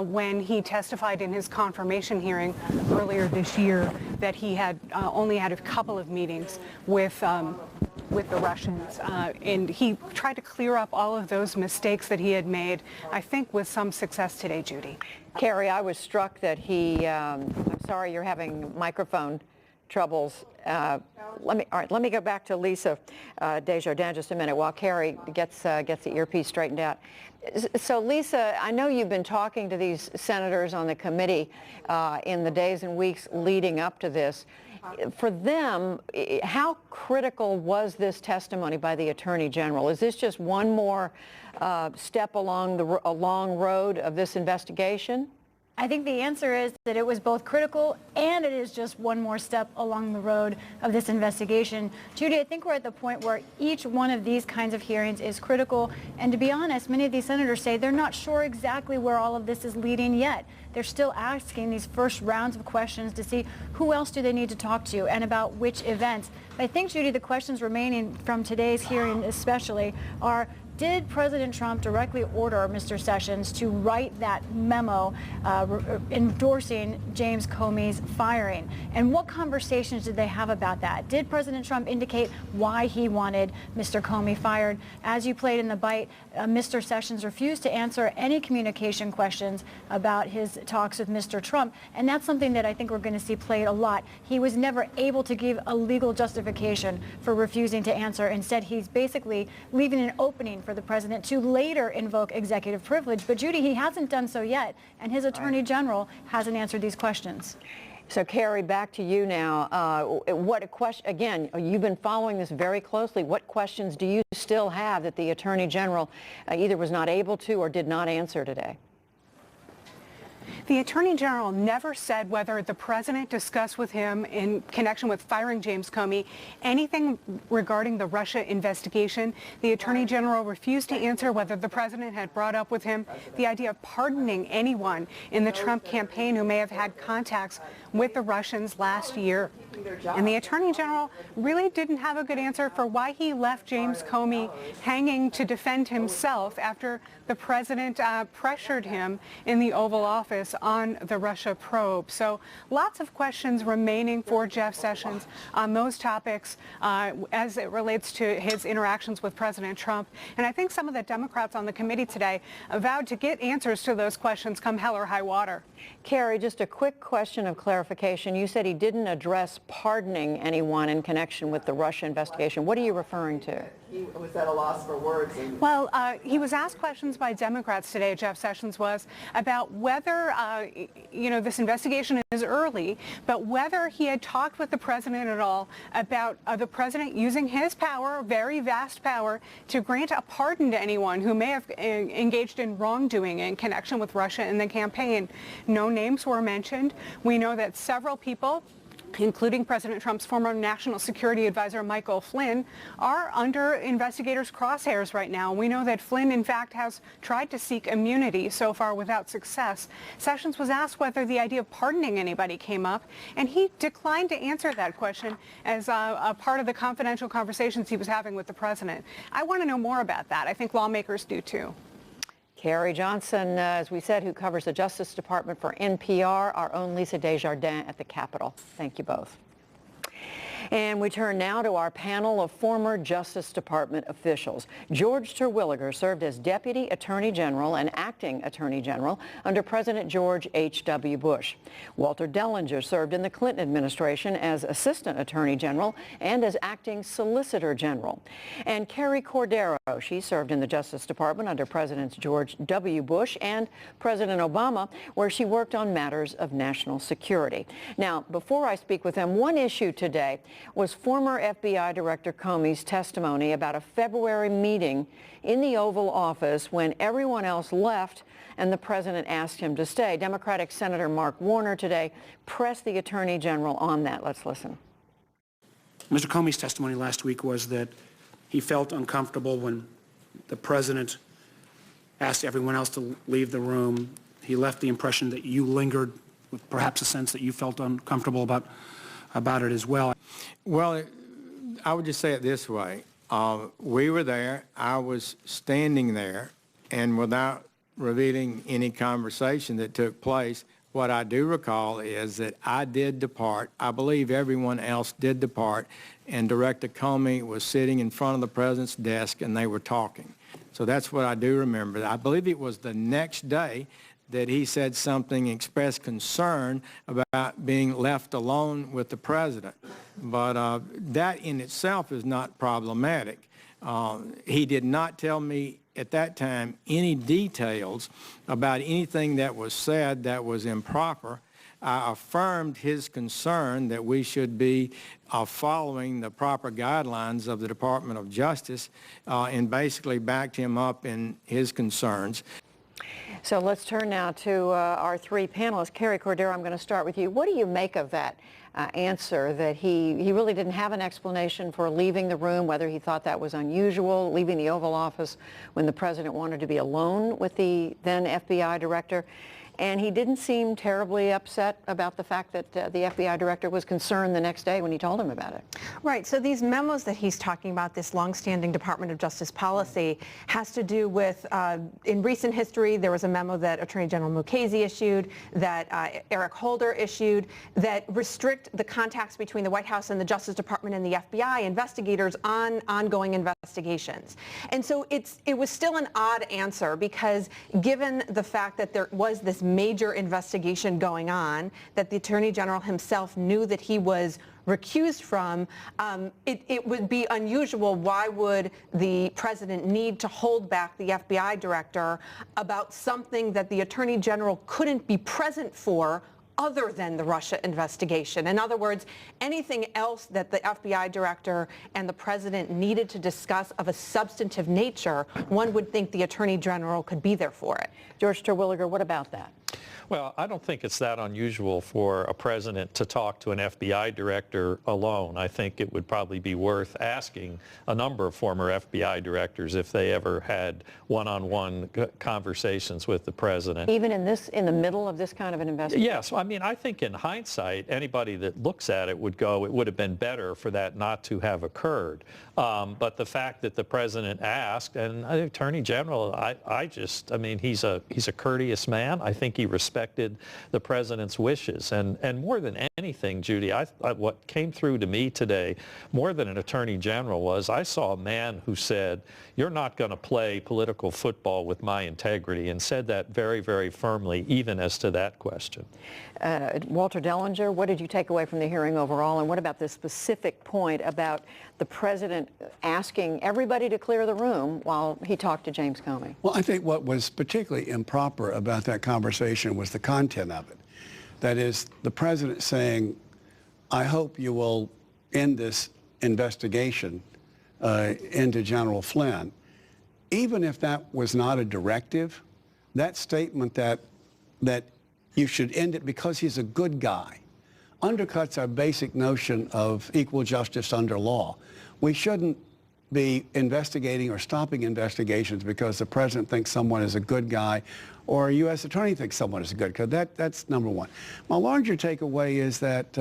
when he testified in his confirmation hearing earlier this year that he had only had a couple of meetings with the Russians. And he tried to clear up all of those mistakes that he had made, I think with some success today, Judy. Carrie, I was struck that I'm sorry you're having microphone troubles. Let me go back to Lisa Desjardins just a minute while Carrie gets the earpiece straightened out. So Lisa, I know you've been talking to these senators on the committee in the days and weeks leading up to this. For them, how critical was this testimony by the Attorney General? Is this just one more step along a long road of this investigation? I think the answer is that it was both critical and it is just one more step along the road of this investigation. Judy, I think we're at the point where each one of these kinds of hearings is critical. And to be honest, many of these senators say they're not sure exactly where all of this is leading yet. They're still asking these first rounds of questions to see who else do they need to talk to and about which events. But I think, Judy, the questions remaining from today's hearing especially are, did President Trump directly order Mr. Sessions to write that memo endorsing James Comey's firing? And what conversations did they have about that? Did President Trump indicate why he wanted Mr. Comey fired? As you played in the bite, Mr. Sessions refused to answer any communication questions about his talks with Mr. Trump. And that's something that I think we're going to see played a lot. He was never able to give a legal justification for refusing to answer. Instead, he's basically leaving an opening for the president to later invoke executive privilege. But Judy, he hasn't done so yet, and his Attorney General hasn't answered these questions. So Carrie, back to you now. What a question, again, you've been following this very closely. What questions do you still have that the Attorney General either was not able to or did not answer today? The Attorney General never said whether the president discussed with him in connection with firing James Comey anything regarding the Russia investigation. The Attorney General refused to answer whether the president had brought up with him the idea of pardoning anyone in the Trump campaign who may have had contacts with the Russians last year. And the Attorney General really didn't have a good answer for why he left James Comey hanging to defend himself after the president pressured him in the Oval Office on the Russia probe. So lots of questions remaining for Jeff Sessions on those topics as it relates to his interactions with President Trump. And I think some of the Democrats on the committee today vowed to get answers to those questions come hell or high water. Carrie, just a quick question of clarification. You said he didn't address pardoning anyone in connection with the Russia investigation. What are you referring to? He was at a loss for words. Well, he was asked questions by Democrats today, Jeff Sessions was, about whether, this investigation is early, but whether he had talked with the president at all about the president using his power, very vast power, to grant a pardon to anyone who may have engaged in wrongdoing in connection with Russia in the campaign. No names were mentioned. We know that several people, including President Trump's former national security advisor Michael Flynn, are under investigators' crosshairs right now. We know that Flynn, in fact, has tried to seek immunity so far without success. Sessions was asked whether the idea of pardoning anybody came up, and he declined to answer that question as a part of the confidential conversations he was having with the president. I want to know more about that. I think lawmakers do, too. Carrie Johnson, as we said, who covers the Justice Department for NPR, our own Lisa Desjardins at the Capitol. Thank you both. And we turn now to our panel of former Justice Department officials. George Terwilliger served as Deputy Attorney General and Acting Attorney General under President George H.W. Bush. Walter Dellinger served in the Clinton administration as Assistant Attorney General and as Acting Solicitor General. And Carrie Cordero, she served in the Justice Department under Presidents George W. Bush and President Obama, where she worked on matters of national security. Now, before I speak with them, one issue today was former FBI Director Comey's testimony about a February meeting in the Oval Office when everyone else left and the president asked him to stay. Democratic Senator Mark Warner today pressed the Attorney General on that. Let's listen. Mr. Comey's testimony last week was that he felt uncomfortable when the president asked everyone else to leave the room. He left the impression that you lingered with perhaps a sense that you felt uncomfortable about it as well. Well, I would just say it this way. We were there. I was standing there, and without revealing any conversation that took place, what I do recall is that I did depart. I believe everyone else did depart, and Director Comey was sitting in front of the president's desk, and they were talking. So that's what I do remember. I believe it was the next day that he said something, expressed concern about being left alone with the president. But that in itself is not problematic. He did not tell me at that time any details about anything that was said that was improper. I affirmed his concern that we should be following the proper guidelines of the Department of Justice and basically backed him up in his concerns. So let's turn now to our three panelists. Carrie Cordero, I'm going to start with you. What do you make of that answer that he really didn't have an explanation for leaving the room, whether he thought that was unusual, leaving the Oval Office when the president wanted to be alone with the then FBI director? And he didn't seem terribly upset about the fact that the FBI director was concerned the next day when he told him about it. Right. So these memos that he's talking about, this longstanding Department of Justice policy, has to do with, in recent history, there was a memo that Attorney General Mukasey issued, that Eric Holder issued, that restrict the contacts between the White House and the Justice Department and the FBI investigators on ongoing investigations. And so it was still an odd answer because given the fact that there was this major investigation going on that the Attorney General himself knew that he was recused from, it would be unusual. Why would the president need to hold back the FBI director about something that the Attorney General couldn't be present for other than the Russia investigation? In other words, anything else that the FBI director and the president needed to discuss of a substantive nature, one would think the Attorney General could be there for it. George Terwilliger, what about that? Well, I don't think it's that unusual for a president to talk to an FBI director alone. I think it would probably be worth asking a number of former FBI directors if they ever had one-on-one conversations with the president. Even in the middle of this kind of an investigation? Yes. I mean, I think in hindsight, anybody that looks at it would go, it would have been better for that not to have occurred. But the fact that the president asked, and the Attorney General, I mean, he's a courteous man. I think he respected the president's wishes. And more than anything, Judy, what came through to me today, more than an Attorney General, was I saw a man who said, you're not going to play political football with my integrity, and said that very, very firmly, even as to that question. Walter Dellinger, what did you take away from the hearing overall, and what about this specific point about the president asking everybody to clear the room while he talked to James Comey? Well, I think what was particularly improper about that conversation was the content of it. That is, the president saying, I hope you will end this investigation into General Flynn. Even if that was not a directive, that statement that you should end it because he's a good guy undercuts our basic notion of equal justice under law. We shouldn't be investigating or stopping investigations because the president thinks someone is a good guy or a U.S. attorney thinks someone is a good guy. That's number one. My larger takeaway is that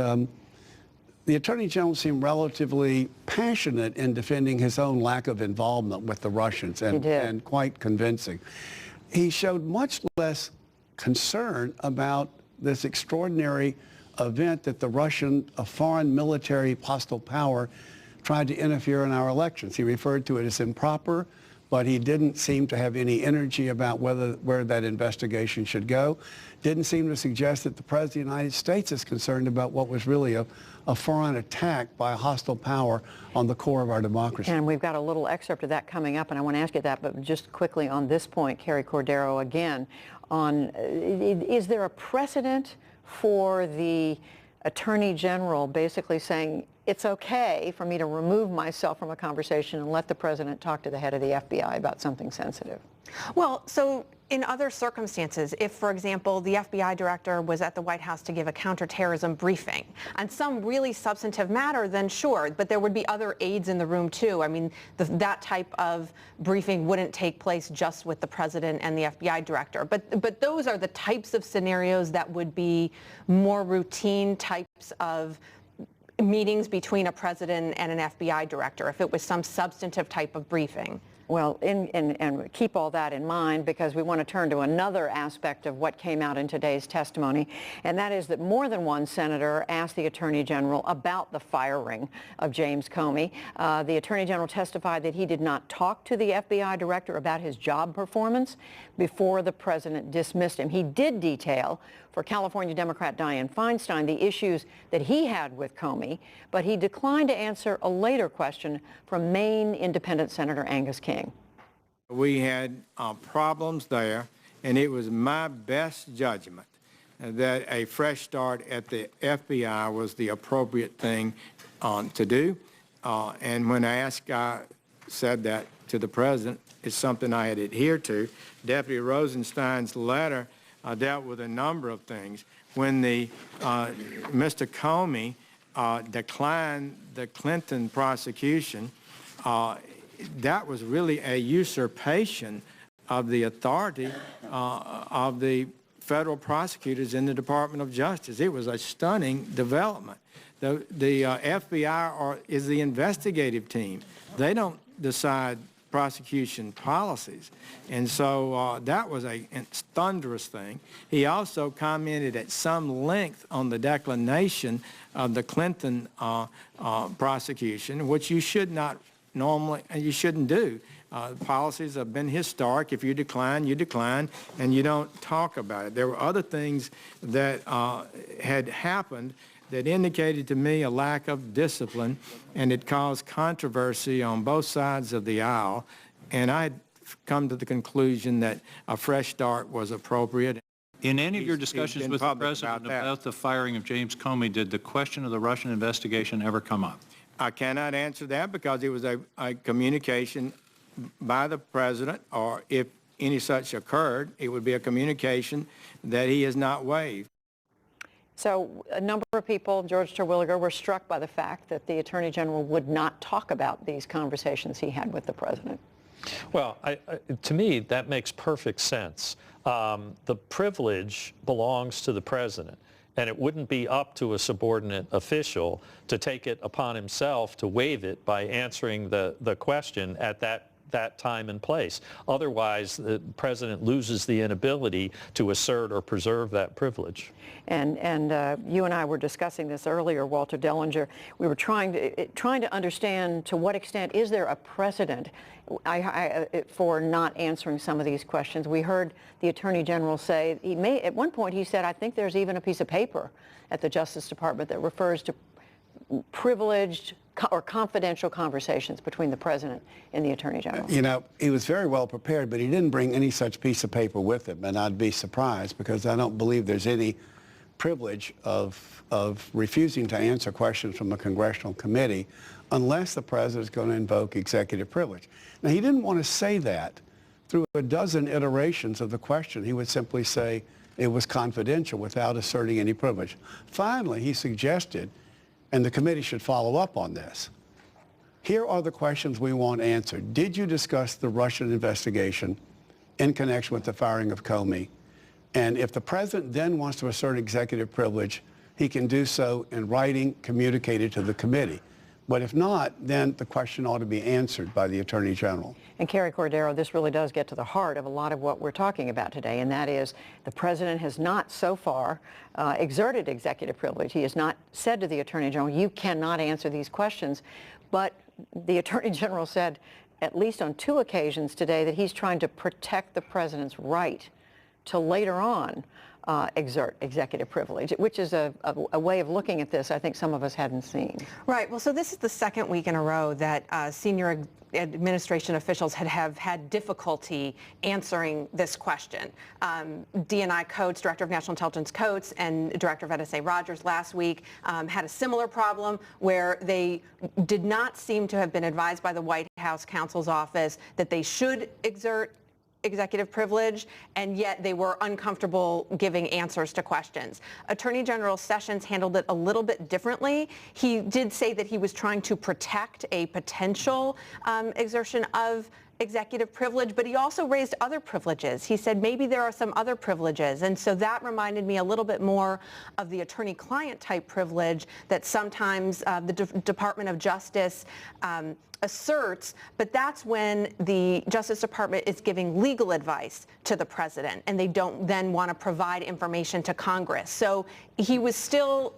the Attorney General seemed relatively passionate in defending his own lack of involvement with the Russians, and quite convincing. He showed much less concern about this extraordinary event that the Russian, a foreign military hostile power, tried to interfere in our elections. He referred to it as improper, but he didn't seem to have any energy about where that investigation should go. Didn't seem to suggest that the President of the United States is concerned about what was really a foreign attack by a hostile power on the core of our democracy. And we've got a little excerpt of that coming up, and I want to ask you that, but just quickly on this point, Carrie Cordero again, is there a precedent for the Attorney General basically saying, it's okay for me to remove myself from a conversation and let the president talk to the head of the FBI about something sensitive? Well, so in other circumstances, if, for example, the FBI director was at the White House to give a counterterrorism briefing on some really substantive matter, then sure, but there would be other aides in the room too. I mean, that type of briefing wouldn't take place just with the president and the FBI director. But those are the types of scenarios that would be more routine types of meetings between a president and an FBI director, if it was some substantive type of briefing. Well, and keep all that in mind, because we want to turn to another aspect of what came out in today's testimony, and that is that more than one senator asked the Attorney General about the firing of James Comey. The Attorney General testified that he did not talk to the FBI director about his job performance before the president dismissed him. He did detail for California Democrat Dianne Feinstein the issues that he had with Comey, but he declined to answer a later question from Maine Independent Senator Angus King. We had problems there, and it was my best judgment that a fresh start at the FBI was the appropriate thing to do. And when I said that to the president, it's something I had adhered to. Deputy Rosenstein's letter dealt with a number of things. When Mr. Comey declined the Clinton prosecution, that was really a usurpation of the authority of the federal prosecutors in the Department of Justice. It was a stunning development. The FBI is the investigative team. They don't decide prosecution policies. And so that was a thunderous thing. He also commented at some length on the declination of the Clinton prosecution, which you should not normally, you shouldn't do. Policies have been historic. If you decline, and you don't talk about it. There were other things that had happened that indicated to me a lack of discipline, and it caused controversy on both sides of the aisle. And I had come to the conclusion that a fresh start was appropriate. In any of your discussions with the president about the firing of James Comey, did the question of the Russian investigation ever come up? I cannot answer that because it was a communication by the president, or if any such occurred, it would be a communication that he has not waived. So a number of people, George Terwilliger, were struck by the fact that the Attorney General would not talk about these conversations he had with the President. Well, to me, that makes perfect sense. The privilege belongs to the President, and it wouldn't be up to a subordinate official to take it upon himself to waive it by answering the question at that time and place. Otherwise, the President loses the inability to assert or preserve that privilege. And you and I were discussing this earlier, Walter Dellinger. We were trying to understand to what extent is there a precedent for not answering some of these questions. We heard the Attorney General say, at one point he said, I think there's even a piece of paper at the Justice Department that refers to privileged or confidential conversations between the President and the Attorney General. You know, he was very well prepared, but he didn't bring any such piece of paper with him, and I'd be surprised because I don't believe there's any privilege of refusing to answer questions from a congressional committee unless the President is going to invoke executive privilege. Now, he didn't want to say that through a dozen iterations of the question. He would simply say it was confidential without asserting any privilege. Finally, he suggested, and the committee should follow up on this, here are the questions we want answered. Did you discuss the Russian investigation in connection with the firing of Comey? And if the President then wants to assert executive privilege, he can do so in writing, communicated to the committee. But if not, then the question ought to be answered by the Attorney General. And Carrie Cordero, this really does get to the heart of a lot of what we're talking about today, and that is the President has not so far exerted executive privilege. He has not said to the Attorney General, you cannot answer these questions. But the Attorney General said, at least on 2 occasions today, that he's trying to protect the President's right to later on exert executive privilege, which is a way of looking at this I think some of us hadn't seen. Right. Well, so this is the second week in a row that senior administration officials have had difficulty answering this question. DNI Coates, Director of National Intelligence Coates, and Director of NSA Rogers last week had a similar problem where they did not seem to have been advised by the White House counsel's office that they should exert executive privilege, and yet they were uncomfortable giving answers to questions. Attorney General Sessions handled it a little bit differently. He did say that he was trying to protect a potential exertion of executive privilege, but he also raised other privileges. He said maybe there are some other privileges, and so that reminded me a little bit more of the attorney-client type privilege that sometimes the Department of Justice asserts, but that's when the Justice Department is giving legal advice to the President and they don't then want to provide information to Congress. So he was still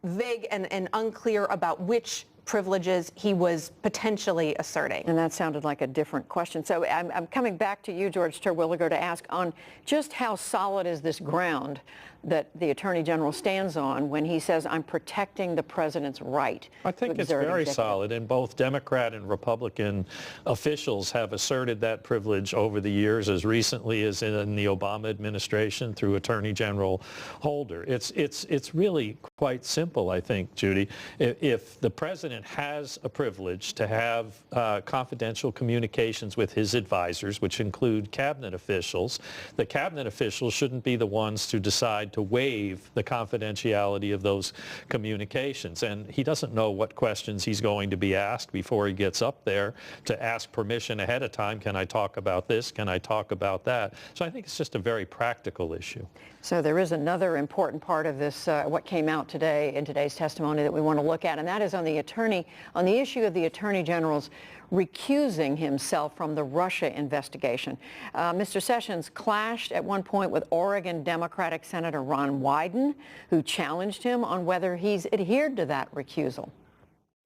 vague and unclear about which privileges he was potentially asserting. And that sounded like a different question. So I'm coming back to you, George Terwilliger, to ask on just how solid is this ground that the Attorney General stands on when he says, I'm protecting the President's right. I think it's very solid, and both Democrat and Republican officials have asserted that privilege over the years, as recently as in the Obama administration through Attorney General Holder. It's really quite simple, I think, Judy. If the President has a privilege to have confidential communications with his advisors, which include cabinet officials, the cabinet officials shouldn't be the ones to decide to waive the confidentiality of those communications. And he doesn't know what questions he's going to be asked before he gets up there to ask permission ahead of time. Can I talk about this? Can I talk about that? So I think it's just a very practical issue. So there is another important part of this, what came out today in today's testimony that we want to look at, and that is on the issue of the Attorney General's recusing himself from the Russia investigation. Mr. Sessions clashed at one point with Oregon Democratic Senator Ron Wyden, who challenged him on whether he's adhered to that recusal.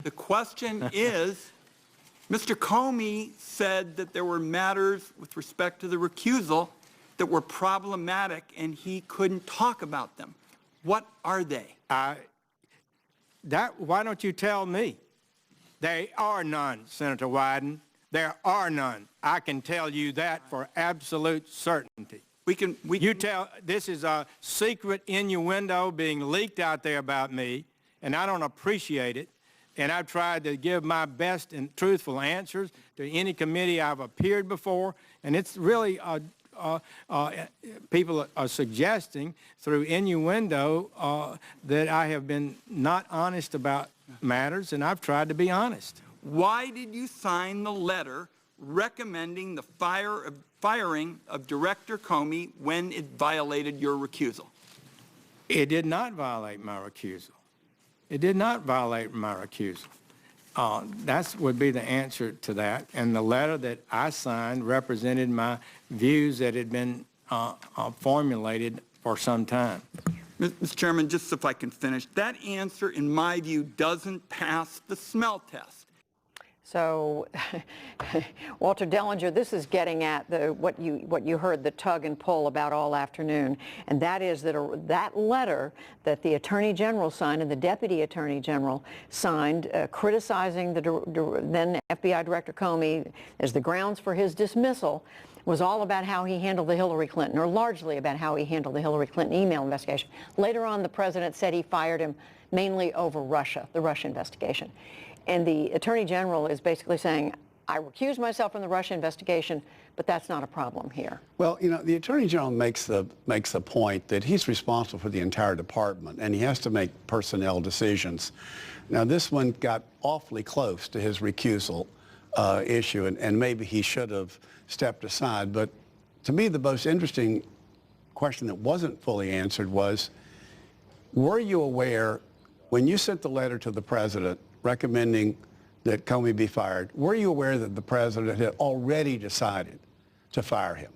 The question is, Mr. Comey said that there were matters with respect to the recusal that were problematic and he couldn't talk about them. What are they? Why don't you tell me? There are none, Senator Wyden. There are none. I can tell you that for absolute certainty. This is a secret innuendo being leaked out there about me, and I don't appreciate it. and I've tried to give my best and truthful answers to any committee I've appeared before, and it's really people are suggesting through innuendo that I have been not honest about matters, and I've tried to be honest. Why did you sign the letter recommending the firing of Director Comey when it violated your recusal? It did not violate my recusal. It did not violate my recusal. That would be the answer to that. And the letter that I signed represented my views that had been formulated for some time. Mr. Chairman, just if I can finish, that answer, in my view, doesn't pass the smell test. So, Walter Dellinger, this is getting at what you heard the tug and pull about all afternoon, and that is that that letter that the Attorney General signed and the Deputy Attorney General signed, criticizing the then FBI Director Comey as the grounds for his dismissal, was all about how he handled the Hillary Clinton, or largely about how he handled the Hillary Clinton email investigation. Later on, the president said he fired him mainly over Russia, the Russia investigation. And the Attorney General is basically saying, I recused myself from the Russia investigation, but that's not a problem here. Well, you know, the Attorney General makes the point that he's responsible for the entire department, and he has to make personnel decisions. Now, this one got awfully close to his recusal issue, and maybe he should have stepped aside. But to me, the most interesting question that wasn't fully answered was, were you aware, when you sent the letter to the president recommending that Comey be fired, were you aware that the president had already decided to fire him?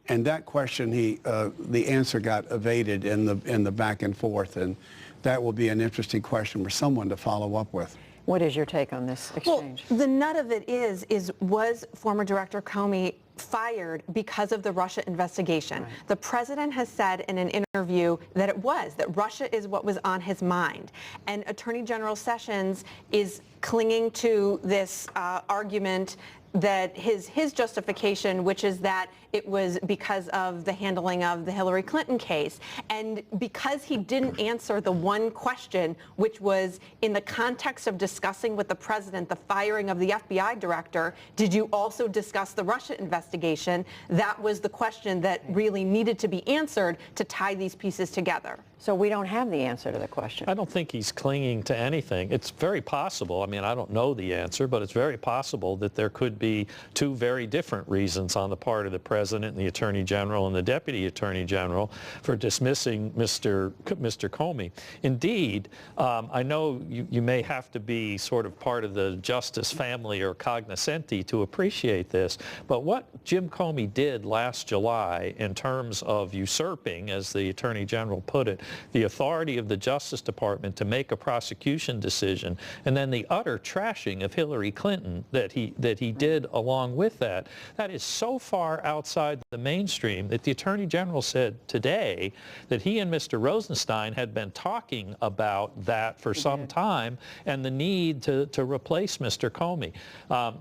And that question, the answer got evaded in the back and forth, and that will be an interesting question for someone to follow up with. What is your take on this exchange? Well, the nut of it is was former Director Comey fired because of the Russia investigation? Right. The president has said in an interview that that Russia is what was on his mind. And Attorney General Sessions is clinging to this argument that his justification, which is that it was because of the handling of the Hillary Clinton case. And because he didn't answer the one question, which was in the context of discussing with the president the firing of the FBI director, did you also discuss the Russia investigation? That was the question that really needed to be answered to tie these pieces together. So we don't have the answer to the question. I don't think he's clinging to anything. It's very possible. I mean, I don't know the answer, but it's very possible that there could be two very different reasons on the part of the president and the Attorney General and the Deputy Attorney General for dismissing Mr. Comey. Indeed, I know you may have to be sort of part of the justice family or cognoscenti to appreciate this, but what Jim Comey did last July in terms of usurping, as the Attorney General put it, the authority of the Justice Department to make a prosecution decision, and then the utter trashing of Hillary Clinton that he did along with that is so far outside the mainstream that the Attorney General said today that he and Mr. Rosenstein had been talking about that for some time and the need to replace Mr. Comey.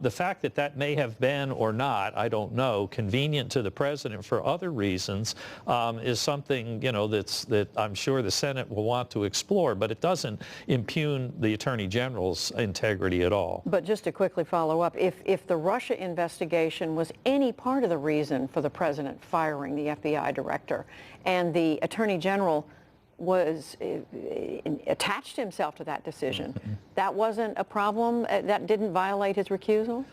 The fact that may have been or not, I don't know, convenient to the president for other reasons is something, you know, that I'm sure the Senate will want to explore, but it doesn't impugn the Attorney General's integrity at all. But just to quickly follow up, if the Russia investigation was any part of the reason for the president firing the FBI director, and the Attorney General was attached himself to that decision, that wasn't a problem? That didn't violate his recusal?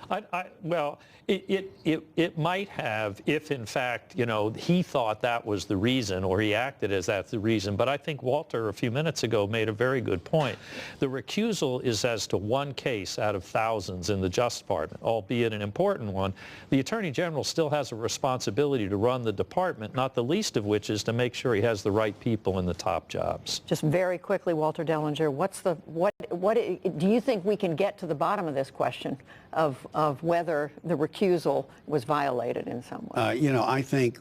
Well, it might have if, in fact, you know, he thought that was the reason or he acted as that's the reason. But I think Walter, a few minutes ago, made a very good point. The recusal is as to one case out of thousands in the Justice Department, albeit an important one. The Attorney General still has a responsibility to run the department, not the least of which is to make sure he has the right people in the top jobs. Just very quickly, Walter Dellinger, what do you think we can get to the bottom of this question of whether the recusal was violated in some way? You know, I think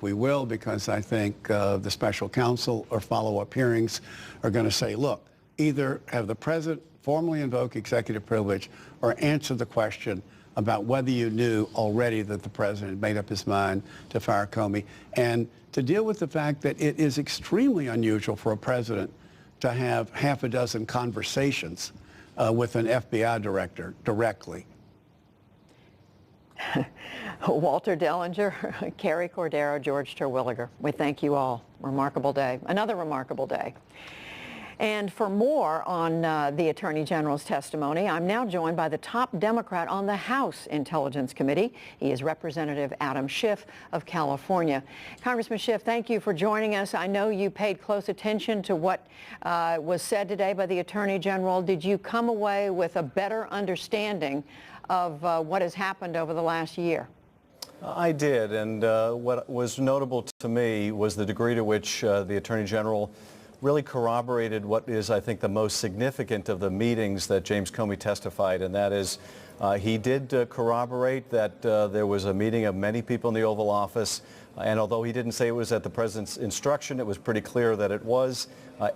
we will, because I think the special counsel or follow-up hearings are going to say, look, either have the president formally invoke executive privilege or answer the question about whether you knew already that the president made up his mind to fire Comey, and to deal with the fact that it is extremely unusual for a president to have half a dozen conversations with an FBI director directly. Walter Dellinger, Carrie Cordero, George Terwilliger, we thank you all. Remarkable day, another remarkable day. And for more on the Attorney General's testimony, I'm now joined by the top Democrat on the House Intelligence Committee. He is Representative Adam Schiff of California. Congressman Schiff, thank you for joining us. I know you paid close attention to what was said today by the Attorney General. Did you come away with a better understanding of what has happened over the last year? I did, and what was notable to me was the degree to which the Attorney General really corroborated what is, I think, the most significant of the meetings that James Comey testified, and that is he did corroborate that there was a meeting of many people in the Oval Office, and although he didn't say it was at the President's instruction, it was pretty clear that it was.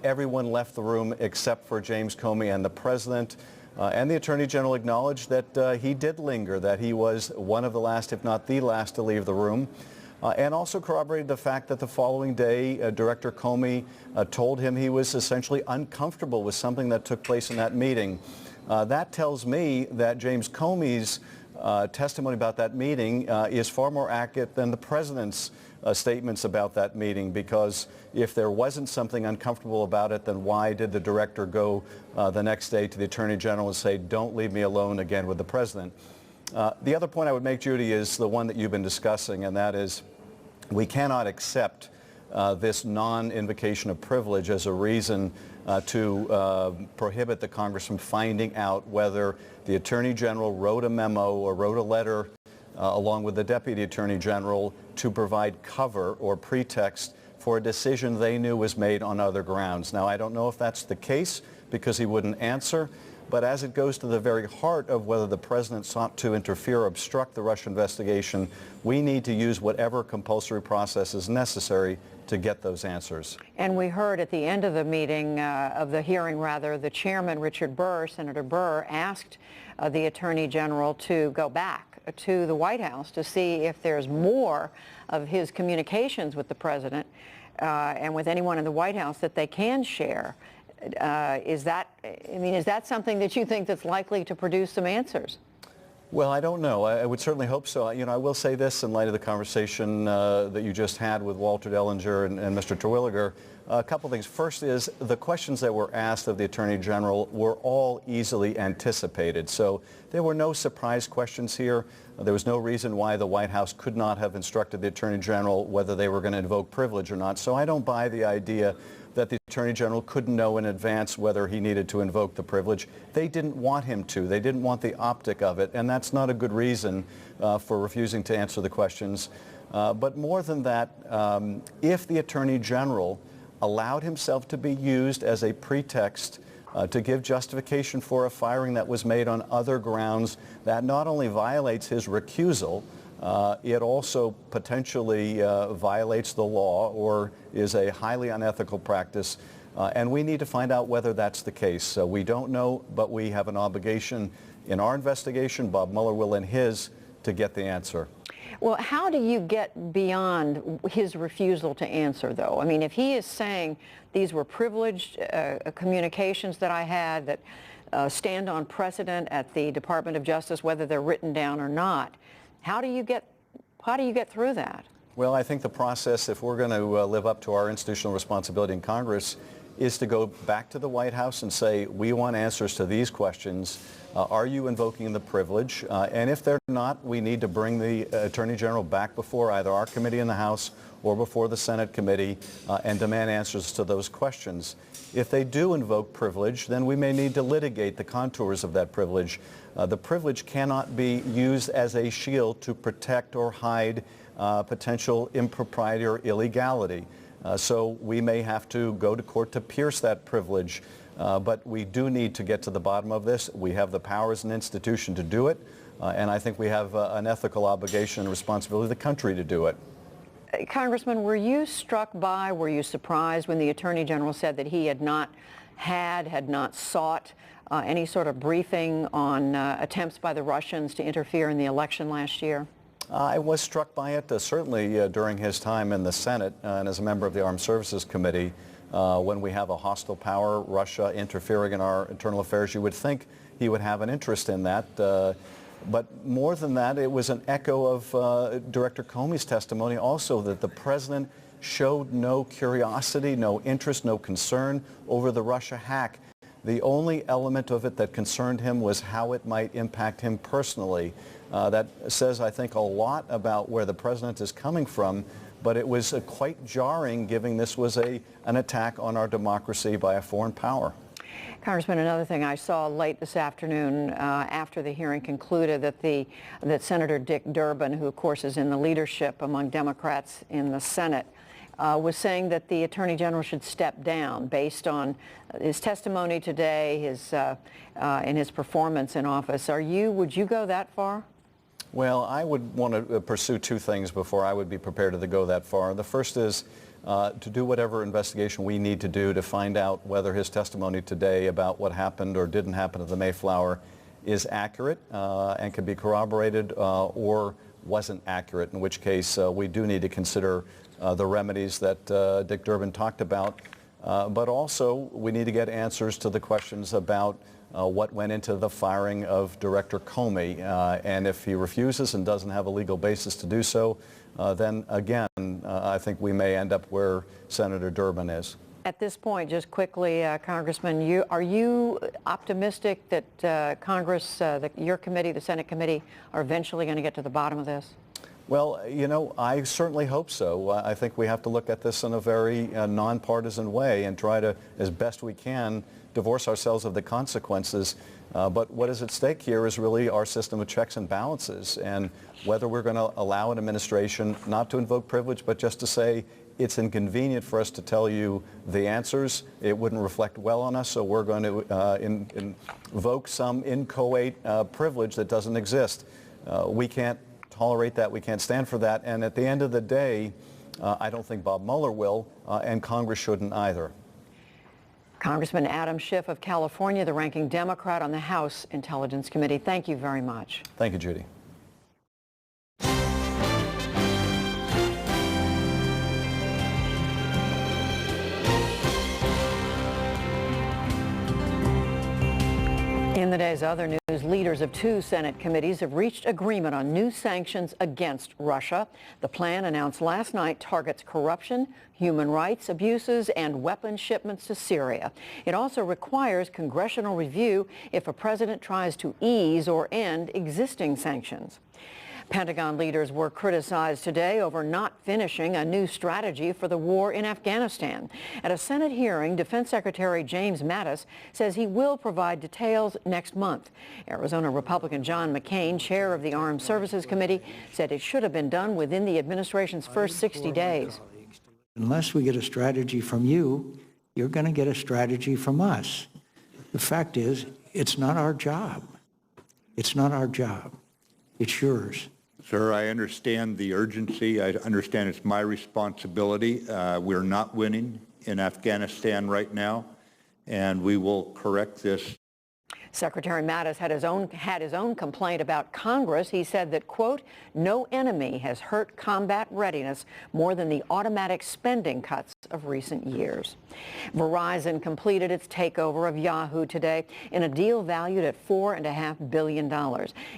Everyone left the room except for James Comey and the President. And the Attorney General acknowledged that he did linger, that he was one of the last, if not the last, to leave the room. And also corroborated the fact that the following day, Director Comey told him he was essentially uncomfortable with something that took place in that meeting. That tells me that James Comey's testimony about that meeting is far more accurate than the President's statements about that meeting, because if there wasn't something uncomfortable about it, then why did the director go the next day to the Attorney General and say, don't leave me alone again with the President? The other point I would make, Judy, is the one that you've been discussing, and that is we cannot accept this non-invocation of privilege as a reason to prohibit the Congress from finding out whether the Attorney General wrote a memo or wrote a letter along with the Deputy Attorney General to provide cover or pretext for a decision they knew was made on other grounds. Now, I don't know if that's the case because he wouldn't answer, but as it goes to the very heart of whether the President sought to interfere or obstruct the Russia investigation, we need to use whatever compulsory process is necessary to get those answers. And we heard at the end of the meeting, of the hearing rather, the chairman, Richard Burr, Senator Burr, asked the Attorney General to go back to the White House to see if there's more of his communications with the President and with anyone in the White House that they can share. Is that something that you think that's likely to produce some answers? Well, I don't know. I would certainly hope so. I will say this in light of the conversation that you just had with Walter Dellinger and Mr. Terwilliger. A couple things. First is the questions that were asked of the Attorney General were all easily anticipated. So there were no surprise questions here. There was no reason why the White House could not have instructed the Attorney General whether they were going to invoke privilege or not. So I don't buy the idea that the Attorney General couldn't know in advance whether he needed to invoke the privilege. They didn't want him to. They didn't want the optic of it, and that's not a good reason for refusing to answer the questions. But more than that, if the Attorney General allowed himself to be used as a pretext to give justification for a firing that was made on other grounds, that not only violates his recusal, it also potentially violates the law or is a highly unethical practice, and we need to find out whether that's the case. So we don't know, but we have an obligation in our investigation, Bob Mueller will in his, to get the answer. Well, how do you get beyond his refusal to answer, though? I mean, if he is saying these were privileged communications that I had that stand on precedent at the Department of Justice, whether they're written down or not, how do you get through that? Well, I think the process, if we're going to live up to our institutional responsibility in Congress, is to go back to the White House and say, we want answers to these questions. Are you invoking the privilege? And if they're not, we need to bring the Attorney General back before either our committee in the House or before the Senate committee and demand answers to those questions. If they do invoke privilege, then we may need to litigate the contours of that privilege. The privilege cannot be used as a shield to protect or hide potential impropriety or illegality. So we may have to go to court to pierce that privilege, but we do need to get to the bottom of this. We have the power as an institution to do it, and I think we have an ethical obligation and responsibility of the country to do it. Congressman, were you surprised when the Attorney General said that he had not sought any sort of briefing on attempts by the Russians to interfere in the election last year? I was struck by it, certainly during his time in the Senate and as a member of the Armed Services Committee. when we have a hostile power, Russia, interfering in our internal affairs. You would think he would have an interest in that. But more than that, it was an echo of Director Comey's testimony also, that the president showed no curiosity, no interest, no concern over the Russia hack. The only element of it that concerned him was how it might impact him personally. That says, I think, a lot about where the president is coming from, but it was quite jarring, given this was an attack on our democracy by a foreign power. Congressman, another thing I saw late this afternoon after the hearing concluded that Senator Dick Durbin, who of course is in the leadership among Democrats in the Senate, was saying that the Attorney General should step down based on his testimony today, and his performance in office. Would you go that far? Well, I would want to pursue two things before I would be prepared to go that far. The first is to do whatever investigation we need to do to find out whether his testimony today about what happened or didn't happen at the Mayflower is accurate and can be corroborated or wasn't accurate, in which case we do need to consider the remedies that Dick Durbin talked about. But also we need to get answers to the questions about what went into the firing of Director Comey. And if he refuses and doesn't have a legal basis to do so, then again, I think we may end up where Senator Durbin is. At this point, just quickly, Congressman, are you optimistic that Congress, your committee, the Senate committee, are eventually going to get to the bottom of this? Well, you know, I certainly hope so. I think we have to look at this in a very nonpartisan way and try to, as best we can, divorce ourselves of the consequences. But what is at stake here is really our system of checks and balances, and whether we're going to allow an administration not to invoke privilege, but just to say it's inconvenient for us to tell you the answers. It wouldn't reflect well on us, so we're going to invoke some inchoate privilege that doesn't exist. We can't tolerate that. We can't stand for that. And at the end of the day, I don't think Bob Mueller will, and Congress shouldn't either. Congressman Adam Schiff of California, the ranking Democrat on the House Intelligence Committee. Thank you very much. Thank you, Judy. In the day's other news, leaders of two Senate committees have reached agreement on new sanctions against Russia. The plan announced last night targets corruption, human rights abuses, and weapons shipments to Syria. It also requires congressional review if a president tries to ease or end existing sanctions. Pentagon leaders were criticized today over not finishing a new strategy for the war in Afghanistan. At a Senate hearing, Defense Secretary James Mattis says he will provide details next month. Arizona Republican John McCain, chair of the Armed Services Committee, said it should have been done within the administration's first 60 days. Unless we get a strategy from you, you're going to get a strategy from us. The fact is, it's not our job. It's not our job. It's yours. Sir, I understand the urgency. I understand it's my responsibility. We're not winning in Afghanistan right now, and we will correct this. Secretary Mattis had his own complaint about Congress. He said that, quote, no enemy has hurt combat readiness more than the automatic spending cuts of recent years. Verizon completed its takeover of Yahoo today in a deal valued at $4.5 billion.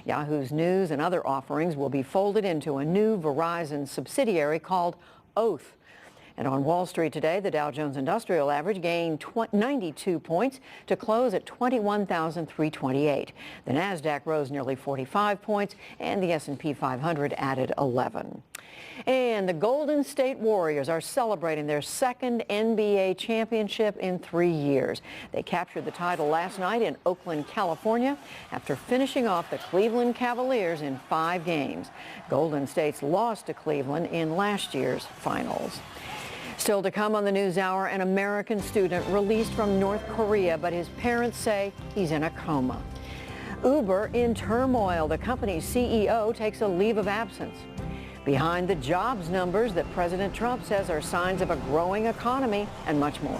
Yahoo's news and other offerings will be folded into a new Verizon subsidiary called Oath. And on Wall Street today, the Dow Jones Industrial Average gained 92 points to close at 21,328. The Nasdaq rose nearly 45 points, and the S&P 500 added 11. And the Golden State Warriors are celebrating their second NBA championship in 3 years. They captured the title last night in Oakland, California, after finishing off the Cleveland Cavaliers in 5 games. Golden State's lost to Cleveland in last year's finals. Still to come on the NewsHour, an American student released from North Korea, but his parents say he's in a coma. Uber in turmoil. The company's CEO takes a leave of absence. Behind the jobs numbers that President Trump says are signs of a growing economy, and much more.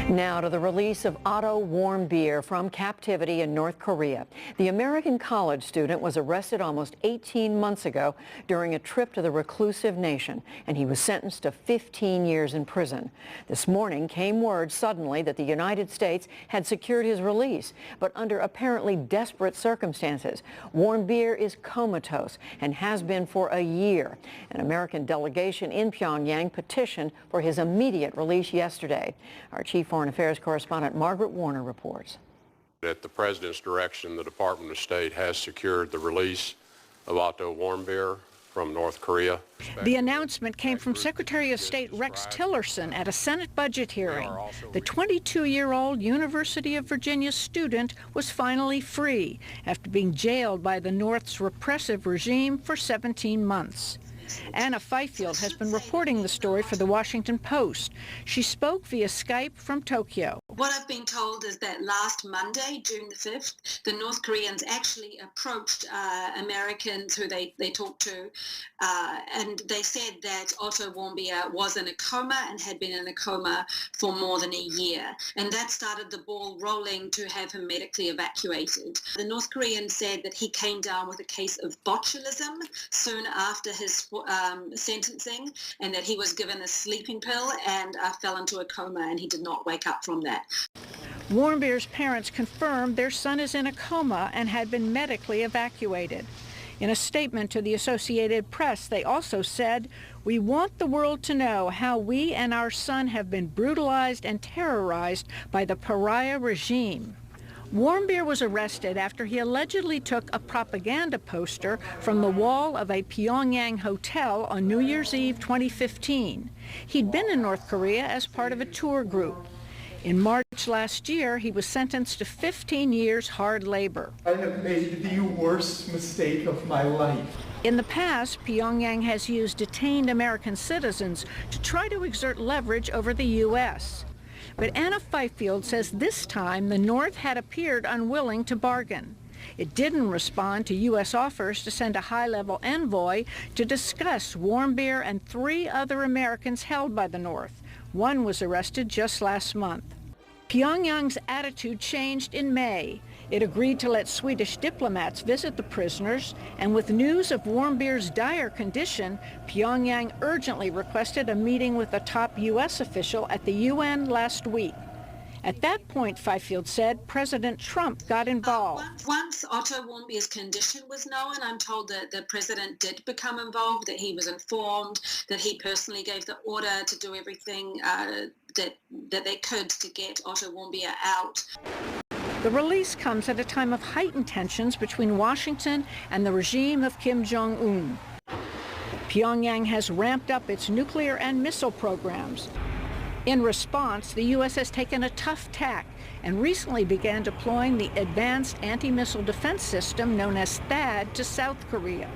Now to the release of Otto Warmbier from captivity in North Korea. The American college student was arrested almost 18 months ago during a trip to the reclusive nation, and he was sentenced to 15 years in prison. This morning came word suddenly that the United States had secured his release, but under apparently desperate circumstances. Warmbier is comatose and has been for a year. An American delegation in Pyongyang petitioned for his immediate release yesterday. Our chief Foreign Affairs correspondent Margaret Warner reports. At the President's direction, the Department of State has secured the release of Otto Warmbier from North Korea. The announcement came from Secretary of State Rex Tillerson at a Senate budget hearing. The 22-year-old University of Virginia student was finally free after being jailed by the North's repressive regime for 17 months. Anna Fifield has been reporting the story for the Washington Post. She spoke via Skype from Tokyo. What I've been told is that last Monday, June the 5th, the North Koreans actually approached Americans who they talked to, and they said that Otto Warmbier was in a coma and had been in a coma for more than a year. And that started the ball rolling to have him medically evacuated. The North Koreans said that he came down with a case of botulism soon after his sentencing, and that he was given a sleeping pill and fell into a coma, and he did not wake up from that. Warmbier's parents confirmed their son is in a coma and had been medically evacuated. In a statement to the Associated Press, they also said, "We want the world to know how we and our son have been brutalized and terrorized by the pariah regime." Warmbier was arrested after he allegedly took a propaganda poster from the wall of a Pyongyang hotel on New Year's Eve 2015. He'd been in North Korea as part of a tour group. In March last year, he was sentenced to 15 years hard labor. I have made the worst mistake of my life. In the past, Pyongyang has used detained American citizens to try to exert leverage over the U.S. But Anna Fifield says this time the North had appeared unwilling to bargain. It didn't respond to U.S. offers to send a high-level envoy to discuss Warmbier and 3 other Americans held by the North. One was arrested just last month. Pyongyang's attitude changed in May. It agreed to let Swedish diplomats visit the prisoners, and with news of Warmbier's dire condition, Pyongyang urgently requested a meeting with a top U.S. official at the UN last week. At that point, Fifield said, President Trump got involved. Once Otto Warmbier's condition was known, I'm told that the president did become involved, that he was informed, that he personally gave the order to do everything that they could to get Otto Warmbier out. The release comes at a time of heightened tensions between Washington and the regime of Kim Jong-un. Pyongyang has ramped up its nuclear and missile programs. In response, the U.S. has taken a tough tack and recently began deploying the Advanced Anti-Missile Defense System known as THAAD to South Korea.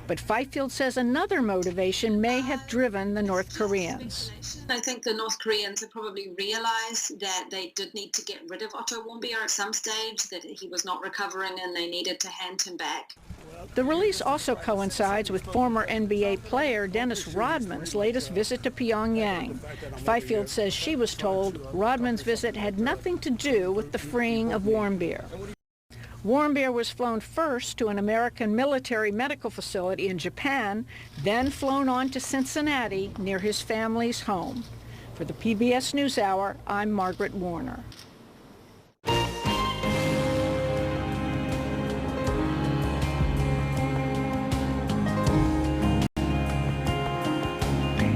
But Fifield says another motivation may have driven the North Koreans. I think the North Koreans have probably realized that they did need to get rid of Otto Warmbier at some stage, that he was not recovering and they needed to hand him back. The release also coincides with former NBA player Dennis Rodman's latest visit to Pyongyang. Fifield says she was told Rodman's visit had nothing to do with the freeing of Warmbier. Warmbier was flown first to an American military medical facility in Japan, then flown on to Cincinnati near his family's home. For the PBS NewsHour, I'm Margaret Warner.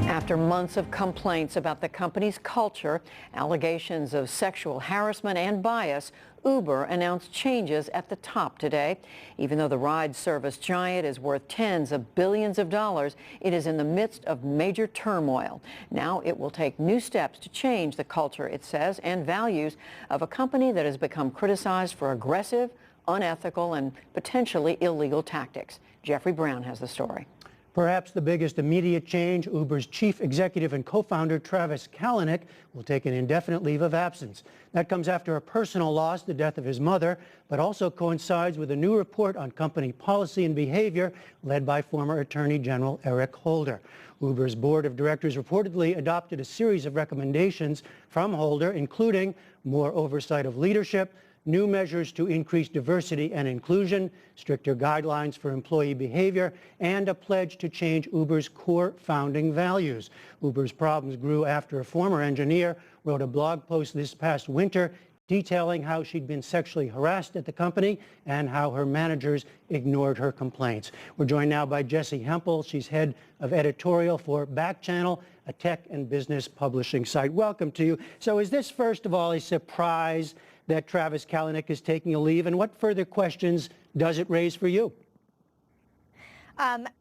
After months of complaints about the company's culture, allegations of sexual harassment and bias, Uber announced changes at the top today. Even though the ride service giant is worth tens of billions of dollars, it is in the midst of major turmoil. Now it will take new steps to change the culture, it says, and values of a company that has become criticized for aggressive, unethical, and potentially illegal tactics. Jeffrey Brown has the story. Perhaps the biggest immediate change, Uber's chief executive and co-founder Travis Kalanick will take an indefinite leave of absence. That comes after a personal loss, the death of his mother, but also coincides with a new report on company policy and behavior led by former Attorney General Eric Holder. Uber's board of directors reportedly adopted a series of recommendations from Holder, including more oversight of leadership, new measures to increase diversity and inclusion, stricter guidelines for employee behavior, and a pledge to change Uber's core founding values. Uber's problems grew after a former engineer wrote a blog post this past winter detailing how she'd been sexually harassed at the company and how her managers ignored her complaints. We're joined now by Jessie Hempel. She's head of editorial for Back Channel, a tech and business publishing site. Welcome to you. So is this, first of all, a surprise that Travis Kalanick is taking a leave, and what further questions does it raise for you?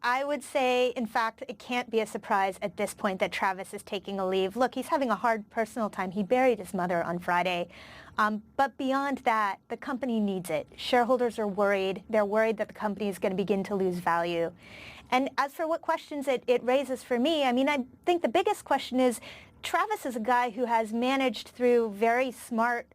I would say, in fact, it can't be a surprise at this point that Travis is taking a leave. Look, he's having a hard personal time. He buried his mother on Friday. But beyond that, the company needs it. Shareholders are worried. They're worried that the company is going to begin to lose value. And as for what questions it raises for me, I mean, I think the biggest question is, Travis is a guy who has managed through very smart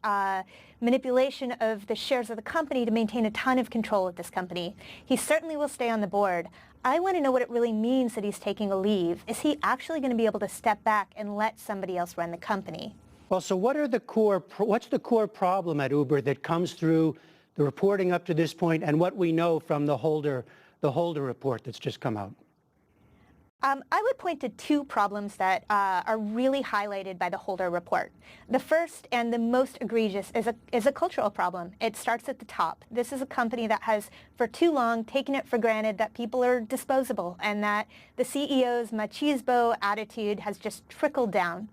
manipulation of the shares of the company to maintain a ton of control of this company. He certainly will stay on the board. I want to know what it really means that he's taking a leave. Is he actually going to be able to step back and let somebody else run the company? Well, so what's the core problem at Uber that comes through the reporting up to this point and what we know from the Holder report that's just come out? I would point to two problems that are really highlighted by the Holder report. The first and the most egregious is a cultural problem. It starts at the top. This is a company that has for too long taken it for granted that people are disposable and that the CEO's machismo attitude has just trickled down.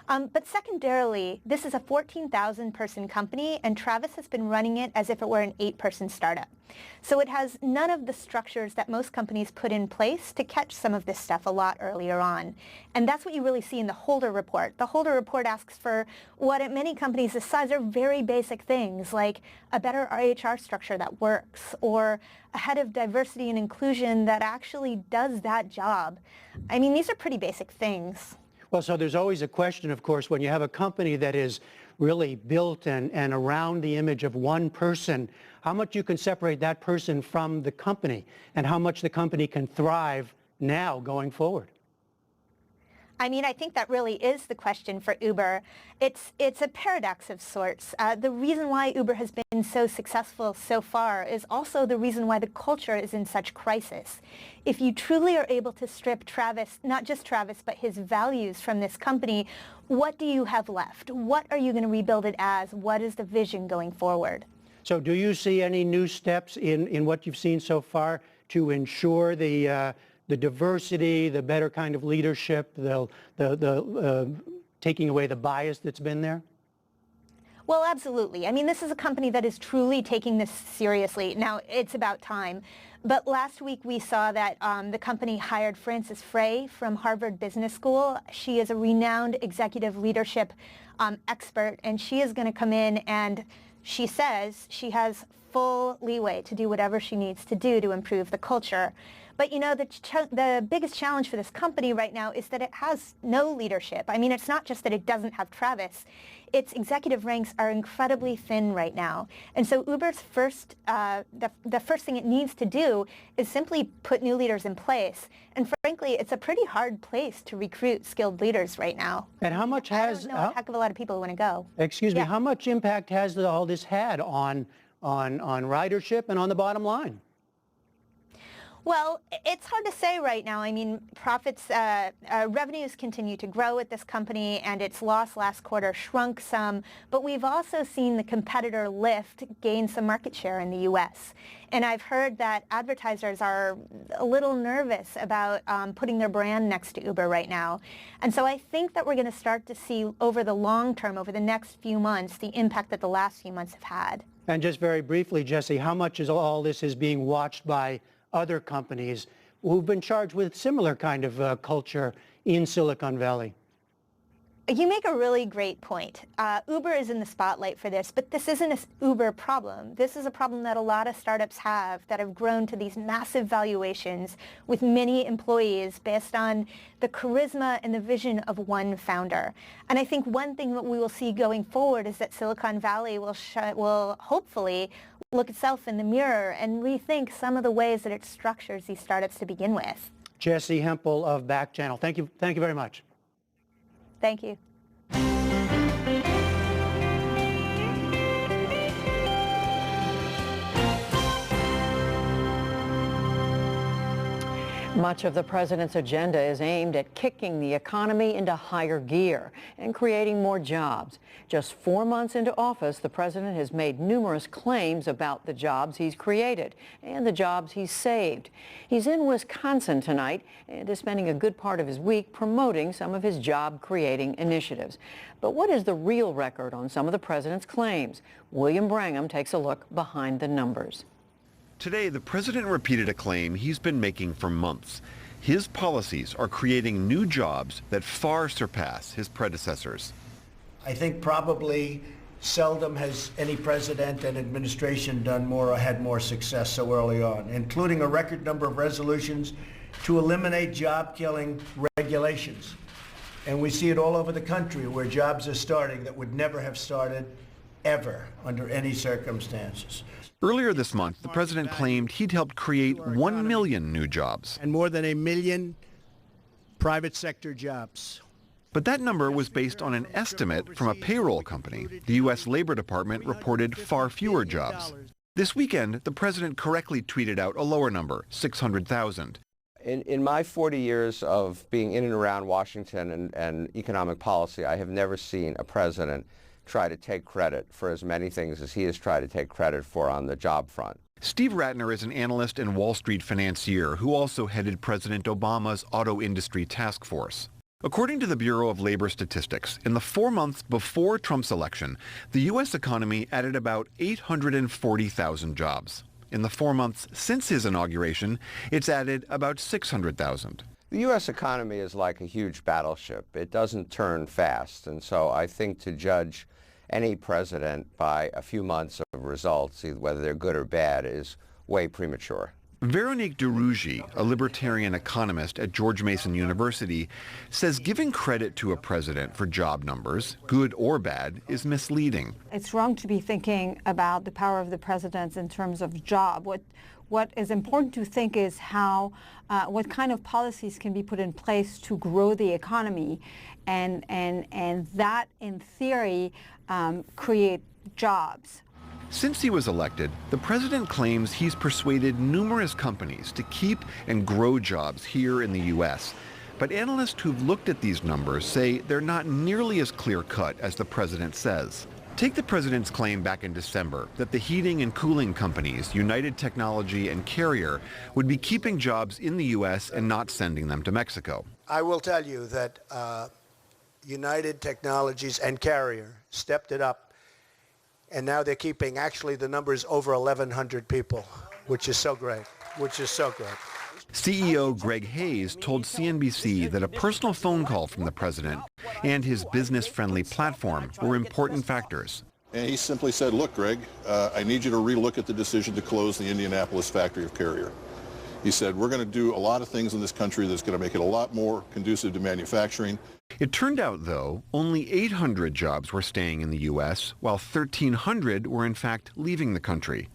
But secondarily, this is a 14,000 person company, and Travis has been running it as if it were an 8-person startup. So it has none of the structures that most companies put in place to catch some of this stuff a lot earlier on. And that's what you really see in the Holder report. The Holder report asks for what at many companies this size are very basic things, like a better HR structure that works, or a head of diversity and inclusion that actually does that job. I mean, these are pretty basic things. Well, so there's always a question, of course, when you have a company that is really built and around the image of one person, how much you can separate that person from the company and how much the company can thrive now going forward. I mean, I think that really is the question for Uber. It's a paradox of sorts. The reason why Uber has been so successful so far is also the reason why the culture is in such crisis. If you truly are able to strip Travis, not just Travis, but his values from this company, what do you have left? What are you going to rebuild it as? What is the vision going forward? So do you see any new steps in what you've seen so far to ensure the diversity, the better kind of leadership, the taking away the bias that's been there? Well, absolutely. I mean, this is a company that is truly taking this seriously. Now, it's about time. But last week we saw that the company hired Frances Frey from Harvard Business School. She is a renowned executive leadership expert, and she is going to come in and she says she has full leeway to do whatever she needs to do to improve the culture. But, you know, the biggest challenge for this company right now is that it has no leadership. I mean, it's not just that it doesn't have Travis. Its executive ranks are incredibly thin right now. And so Uber's the first thing it needs to do is simply put new leaders in place. And frankly, it's a pretty hard place to recruit skilled leaders right now. And how much has... I don't know a heck of a lot of people who want to go. Excuse me, how much impact has all this had on ridership and on the bottom line? Well, it's hard to say right now. I mean, revenues continue to grow at this company, and its loss last quarter shrunk some. But we've also seen the competitor Lyft gain some market share in the U.S. And I've heard that advertisers are a little nervous about putting their brand next to Uber right now. And so I think that we're going to start to see over the long term, over the next few months, the impact that the last few months have had. And just very briefly, Jessie, how much is all this is being watched by other companies who've been charged with similar kind of culture in Silicon Valley? You make a really great point. Uber is in the spotlight for this, but this isn't an Uber problem. This is a problem that a lot of startups have that have grown to these massive valuations with many employees based on the charisma and the vision of one founder. And I think one thing that we will see going forward is that Silicon Valley will hopefully look itself in the mirror and rethink some of the ways that it structures these startups to begin with. Jesse Hempel of Back Channel. Thank you very much. Thank you. Much of the president's agenda is aimed at kicking the economy into higher gear and creating more jobs. Just 4 months into office, the president has made numerous claims about the jobs he's created and the jobs he's saved. He's in Wisconsin tonight and is spending a good part of his week promoting some of his job-creating initiatives. But what is the real record on some of the president's claims? William Brangham takes a look behind the numbers. Today, the president repeated a claim he's been making for months. His policies are creating new jobs that far surpass his predecessors. I think probably seldom has any president and administration done more or had more success so early on, including a record number of resolutions to eliminate job-killing regulations. And we see it all over the country where jobs are starting that would never have started ever under any circumstances. Earlier this month, the president claimed he'd helped create 1 million new jobs. And more than 1 million private sector jobs. But that number was based on an estimate from a payroll company. The U.S. Labor Department reported far fewer jobs. This weekend, the president correctly tweeted out a lower number, 600,000. In my 40 years of being in and around Washington and economic policy, I have never seen a president try to take credit for as many things as he has tried to take credit for on the job front. Steve Ratner is an analyst and Wall Street financier who also headed President Obama's auto industry task force. According to the Bureau of Labor Statistics, in the 4 months before Trump's election, the U.S. economy added about 840,000 jobs. In the 4 months since his inauguration, it's added about 600,000. The U.S. economy is like a huge battleship. It doesn't turn fast, and so I think to judge any president by a few months of results, whether they're good or bad, is way premature. Veronique Derougy, a libertarian economist at George Mason University, says giving credit to a president for job numbers, good or bad, is misleading. It's wrong to be thinking about the power of the president in terms of job. What is important to think is how, what kind of policies can be put in place to grow the economy, and that, in theory, create jobs. Since he was elected, the president claims he's persuaded numerous companies to keep and grow jobs here in the U.S. But analysts who've looked at these numbers say they're not nearly as clear-cut as the president says. Take the president's claim back in December that the heating and cooling companies, United Technology and Carrier, would be keeping jobs in the U.S. and not sending them to Mexico. I will tell you that United Technologies and Carrier stepped it up, and now they're keeping actually the numbers over 1,100 people, which is so great, CEO Greg Hayes told CNBC that a personal phone call from the president and his business-friendly platform were important factors. And he simply said, look, Greg, I need you to relook at the decision to close the Indianapolis factory of Carrier. He said, we're going to do a lot of things in this country that's going to make it a lot more conducive to manufacturing. It turned out, though, only 800 jobs were staying in the U.S., while 1,300 were in fact leaving the country.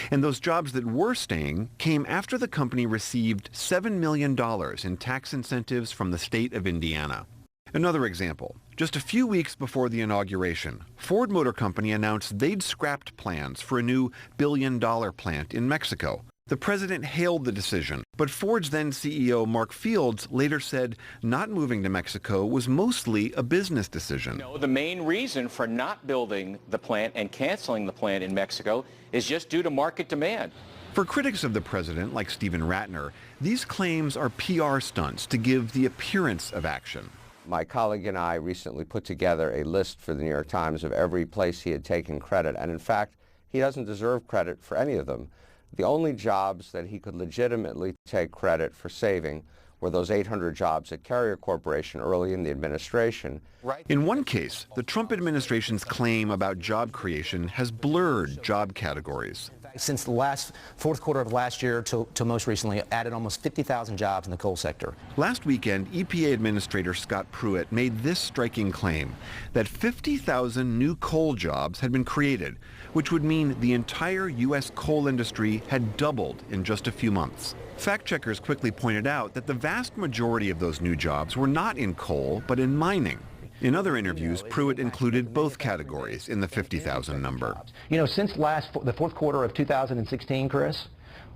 And those jobs that were staying came after the company received $7 million in tax incentives from the state of Indiana. Another example, just a few weeks before the inauguration, Ford Motor Company announced they'd scrapped plans for a new billion-dollar plant in Mexico. The president hailed the decision, but Ford's then CEO Mark Fields later said not moving to Mexico was mostly a business decision. No, the main reason for not building the plant and canceling the plant in Mexico is just due to market demand. For critics of the president, like Stephen Ratner, these claims are PR stunts to give the appearance of action. My colleague and I recently put together a list for the New York Times of every place he had taken credit, and in fact, he doesn't deserve credit for any of them. The only jobs that he could legitimately take credit for saving were those 800 jobs at Carrier Corporation early in the administration. In one case, the Trump administration's claim about job creation has blurred job categories. Since the fourth quarter of last year to most recently, added almost 50,000 jobs in the coal sector. Last weekend, EPA Administrator Scott Pruitt made this striking claim that 50,000 new coal jobs had been created, which would mean the entire U.S. coal industry had doubled in just a few months. Fact-checkers quickly pointed out that the vast majority of those new jobs were not in coal, but in mining. In other interviews, Pruitt included both categories in the 50,000 number. You know, since the fourth quarter of 2016, Chris,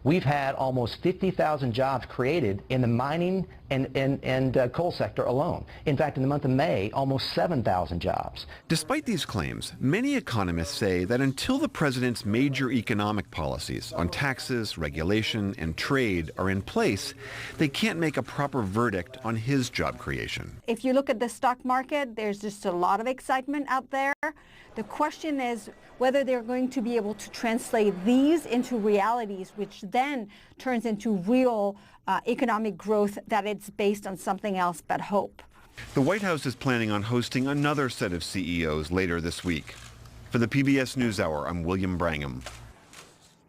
we've had almost 50,000 jobs created in the mining and coal sector alone. In fact, in the month of May, almost 7,000 jobs. Despite these claims, many economists say that until the president's major economic policies on taxes, regulation, and trade are in place, they can't make a proper verdict on his job creation. If you look at the stock market, there's just a lot of excitement out there. The question is whether they're going to be able to translate these into realities, which then turns into real economic growth that it's based on something else but hope. The White House is planning on hosting another set of CEOs later this week. For the PBS NewsHour, I'm William Brangham.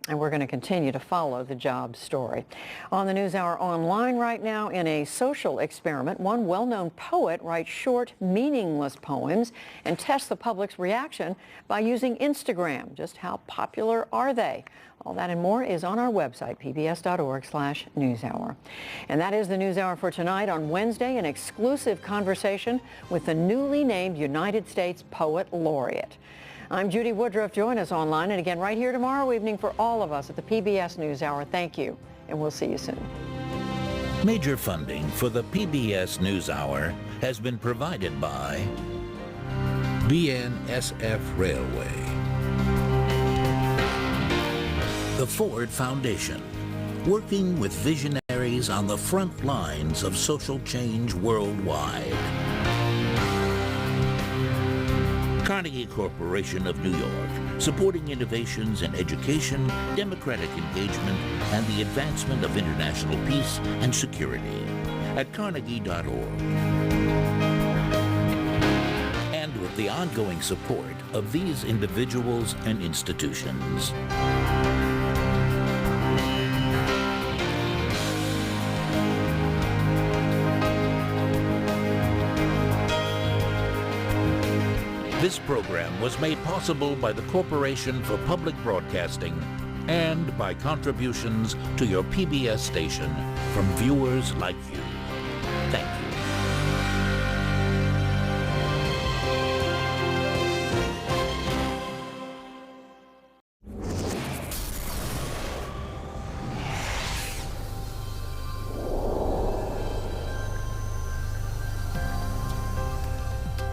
And we're going to continue to follow the job story. On the NewsHour online right now, in a social experiment, one well-known poet writes short, meaningless poems and tests the public's reaction by using Instagram. Just how popular are they? All that and more is on our website, pbs.org/newshour. And that is the NewsHour for tonight. On Wednesday, an exclusive conversation with the newly named United States Poet Laureate. I'm Judy Woodruff. Join us online and again right here tomorrow evening for all of us at the PBS NewsHour. Thank you, and we'll see you soon. Major funding for the PBS NewsHour has been provided by BNSF Railway, the Ford Foundation, working with visionaries on the front lines of social change worldwide. Carnegie Corporation of New York, supporting innovations in education, democratic engagement, and the advancement of international peace and security at carnegie.org. And with the ongoing support of these individuals and institutions. This program was made possible by the Corporation for Public Broadcasting and by contributions to your PBS station from viewers like you. Thank you.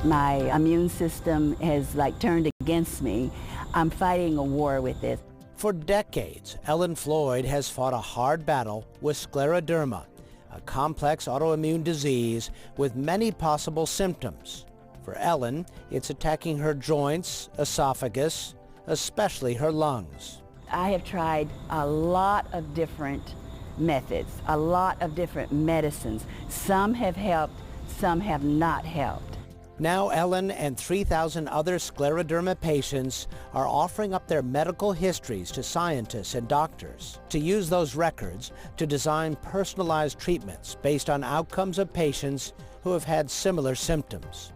My immune system has turned against me. I'm fighting a war with it. For decades, Ellen Floyd has fought a hard battle with scleroderma, a complex autoimmune disease with many possible symptoms. For Ellen, it's attacking her joints, esophagus, especially her lungs. I have tried a lot of different methods, a lot of different medicines. Some have helped, some have not helped. Now Ellen and 3,000 other scleroderma patients are offering up their medical histories to scientists and doctors to use those records to design personalized treatments based on outcomes of patients who have had similar symptoms.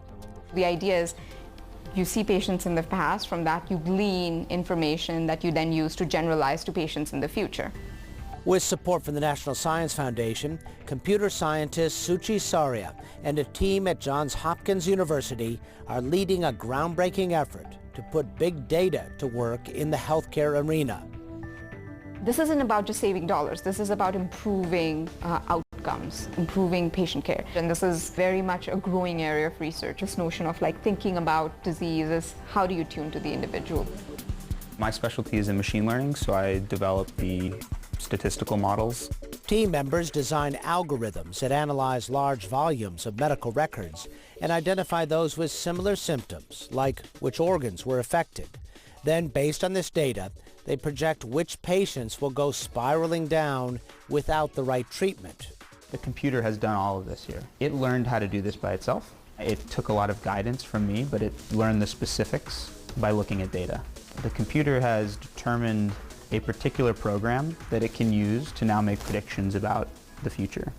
The idea is you see patients in the past, from that you glean information that you then use to generalize to patients in the future. With support from the National Science Foundation, computer scientist Suchi Saria and a team at Johns Hopkins University are leading a groundbreaking effort to put big data to work in the healthcare arena. This isn't about just saving dollars. This is about improving outcomes, improving patient care. And this is very much a growing area of research. This notion of thinking about diseases, how do you tune to the individual? My specialty is in machine learning, so I develop the statistical models. Team members design algorithms that analyze large volumes of medical records and identify those with similar symptoms, like which organs were affected. Then, based on this data, they project which patients will go spiraling down without the right treatment. The computer has done all of this here. It learned how to do this by itself. It took a lot of guidance from me, but it learned the specifics by looking at data. The computer has determined a particular program that it can use to now make predictions about the future.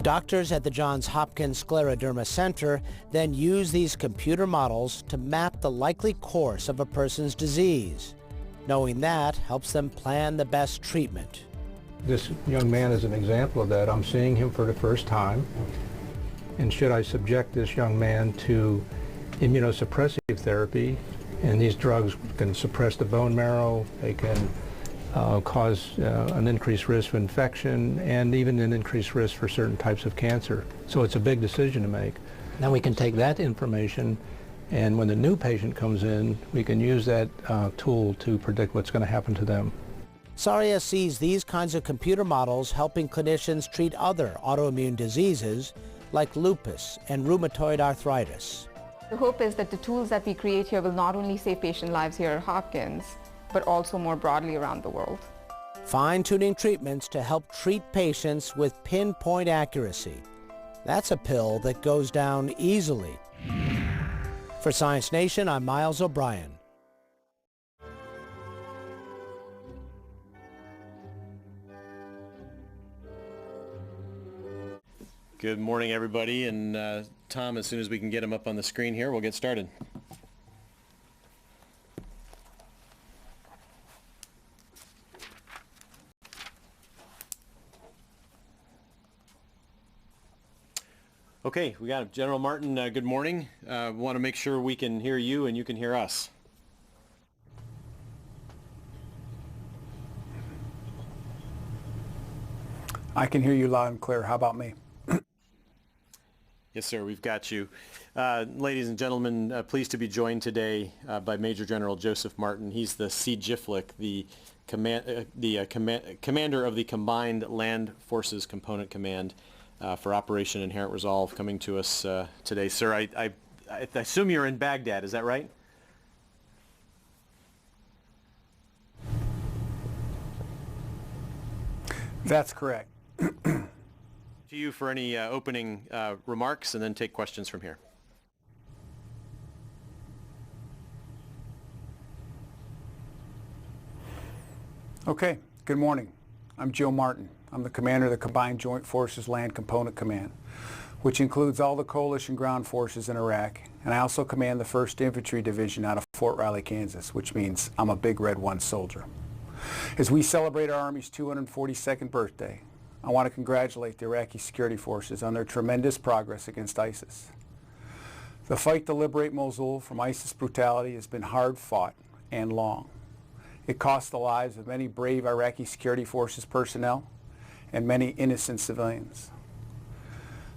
Doctors at the Johns Hopkins Scleroderma Center then use these computer models to map the likely course of a person's disease. Knowing that helps them plan the best treatment. This young man is an example of that. I'm seeing him for the first time. And should I subject this young man to immunosuppressive therapy? And these drugs can suppress the bone marrow, they can cause an increased risk of infection and even an increased risk for certain types of cancer. So it's a big decision to make. Now we can take that information, and when the new patient comes in, we can use that tool to predict what's going to happen to them. Saria sees these kinds of computer models helping clinicians treat other autoimmune diseases like lupus and rheumatoid arthritis. The hope is that the tools that we create here will not only save patient lives here at Hopkins, but also more broadly around the world. Fine-tuning treatments to help treat patients with pinpoint accuracy. That's a pill that goes down easily. For Science Nation, I'm Miles O'Brien. Good morning, everybody, and Tom, as soon as we can get him up on the screen here, we'll get started. Okay, we got him. General Martin, good morning. Want to make sure we can hear you and you can hear us. I can hear you loud and clear. How about me? Yes, sir, we've got you. Ladies and gentlemen, pleased to be joined today by Major General Joseph Martin. He's the CGIFLIC, the commander of the Combined Land Forces Component Command for Operation Inherent Resolve, coming to us today. Sir, I assume you're in Baghdad, is that right? That's correct. To you for any opening remarks, and then take questions from here. Okay, good morning. I'm Joe Martin. I'm the commander of the Combined Joint Forces Land Component Command, which includes all the coalition ground forces in Iraq, and I also command the 1st Infantry Division out of Fort Riley, Kansas, which means I'm a Big Red 1 soldier. As we celebrate our Army's 242nd birthday, I want to congratulate the Iraqi security forces on their tremendous progress against ISIS. The fight to liberate Mosul from ISIS brutality has been hard fought and long. It cost the lives of many brave Iraqi security forces personnel and many innocent civilians.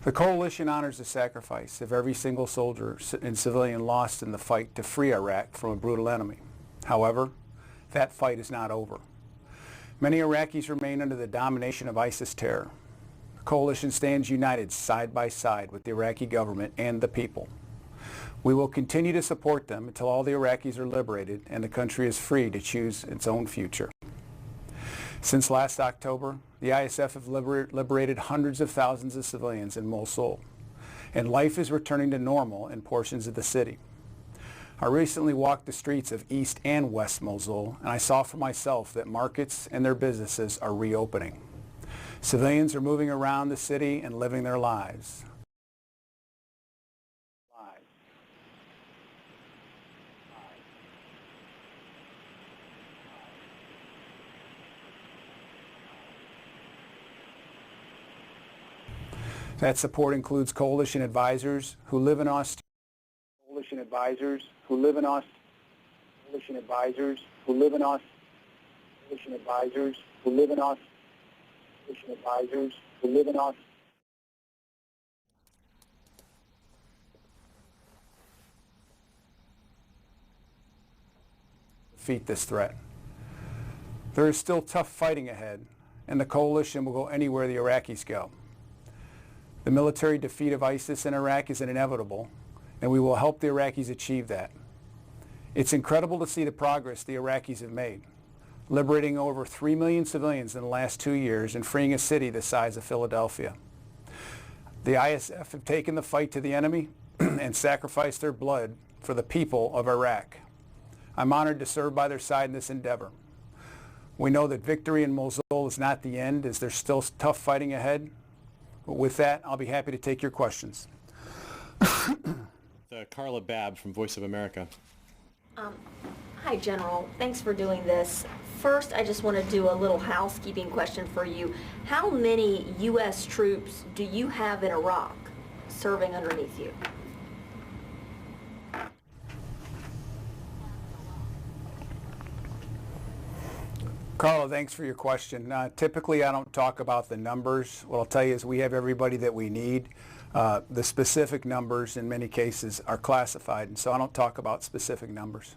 The coalition honors the sacrifice of every single soldier and civilian lost in the fight to free Iraq from a brutal enemy. However, that fight is not over. Many Iraqis remain under the domination of ISIS terror. The coalition stands united side by side with the Iraqi government and the people. We will continue to support them until all the Iraqis are liberated and the country is free to choose its own future. Since last October, the ISF have liberated hundreds of thousands of civilians in Mosul, and life is returning to normal in portions of the city. I recently walked the streets of East and West Mosul, and I saw for myself that markets and their businesses are reopening. Civilians are moving around the city and living their lives. That support includes coalition advisors who live in Australia. Coalition advisors who live in Australia. Coalition advisors who live in Australia. Coalition advisors who live in Australia. Coalition advisors who live in Australia. Defeat this threat. There is still tough fighting ahead, and the coalition will go anywhere the Iraqis go. The military defeat of ISIS in Iraq is inevitable, and we will help the Iraqis achieve that. It's incredible to see the progress the Iraqis have made. liberating over 3 million civilians in the last 2 years and freeing a city the size of Philadelphia. The ISF have taken the fight to the enemy and sacrificed their blood for the people of Iraq. I'm honored to serve by their side in this endeavor. We know that victory in Mosul is not the end, as there's still tough fighting ahead. But with that, I'll be happy to take your questions. Carla Babb from Voice of America. Hi, General. Thanks for doing this. First, I just want to do a little housekeeping question for you. How many U.S. troops do you have in Iraq serving underneath you? Carla, thanks for your question. Typically, I don't talk about the numbers. What I'll tell you is we have everybody that we need. The specific numbers, in many cases, are classified, and so I don't talk about specific numbers.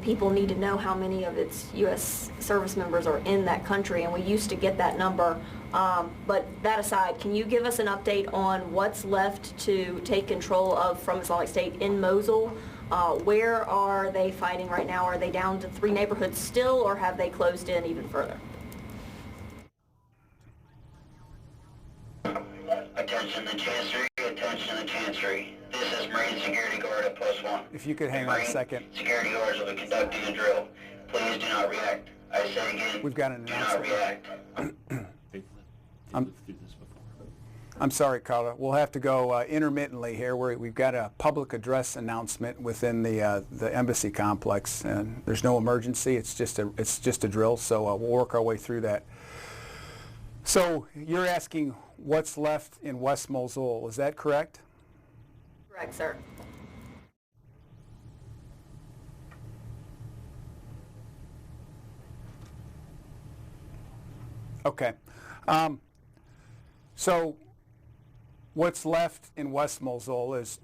People need to know how many of its U.S. service members are in that country, and we used to get that number. But that aside, can you give us an update on what's left to take control of from Islamic State in Mosul? Where are they fighting right now? Are they down to 3 neighborhoods still, or have they closed in even further? Attention the Chancery, attention the Chancery. This is Marine Security Guard at Post 1. If you could hang on a second. Security guards will be conducting a drill. Please do not react. I say again, We've got an do not react. I'm sorry, Carla. We'll have to go intermittently here. We've got a public address announcement within the embassy complex, and there's no emergency. It's just a drill, so we'll work our way through that. So you're asking what's left in West Mosul, is that correct? Correct, sir. Okay. So what's left in West Mosul is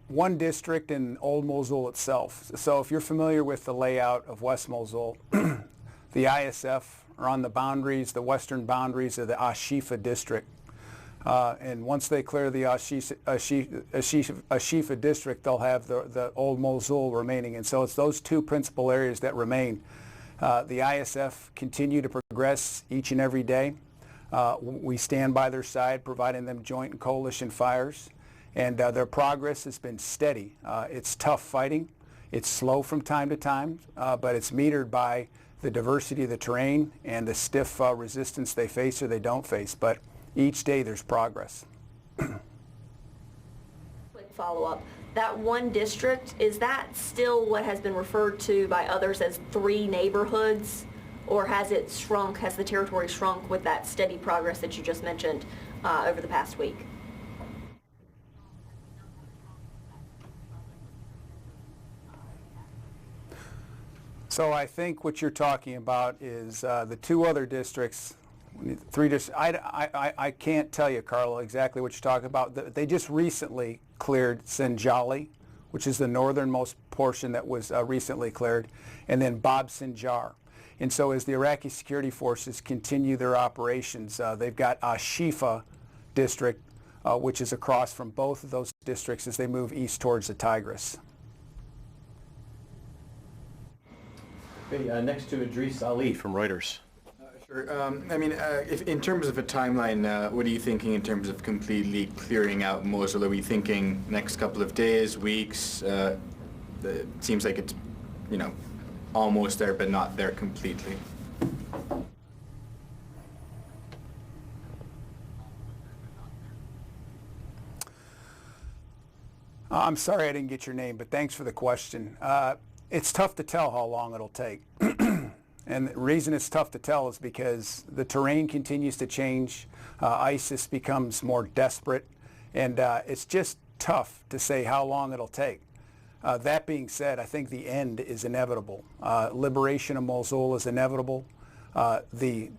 one district in Old Mosul itself. So if you're familiar with the layout of West Mosul, the ISF are on the boundaries, the western boundaries of the Ashifa district. And once they clear the Ashifa district, they'll have the Old Mosul remaining. And so it's those 2 principal areas that remain. The ISF continue to progress each and every day. We stand by their side, providing them joint and coalition fires. And their progress has been steady. It's tough fighting. It's slow from time to time, but it's metered by the diversity of the terrain and the stiff resistance they face or they don't face. But each day there's progress. Quick follow-up. That one district, is that still what has been referred to by others as 3 neighborhoods? Or has it shrunk, has the territory shrunk with that steady progress that you just mentioned over the past week? So I think what you're talking about is the 2 other districts, 3 districts. I can't tell you, Carla, exactly what you're talking about. They just recently cleared Sinjali, which is the northernmost portion that was recently cleared, and then Bab Sinjar. And so as the Iraqi security forces continue their operations, they've got Ashifa district, which is across from both of those districts as they move east towards the Tigris. Okay, next to Idris Ali from Reuters. Sure. If in terms of a timeline, what are you thinking in terms of completely clearing out Mosul? Are we thinking next couple of days, weeks? It seems like it's, almost there, but not there completely. I'm sorry I didn't get your name, but thanks for the question. It's tough to tell how long it'll take. And the reason it's tough to tell is because the terrain continues to change. ISIS becomes more desperate, and it's just tough to say how long it'll take. That being said, I think the end is inevitable. Liberation of Mosul is inevitable. The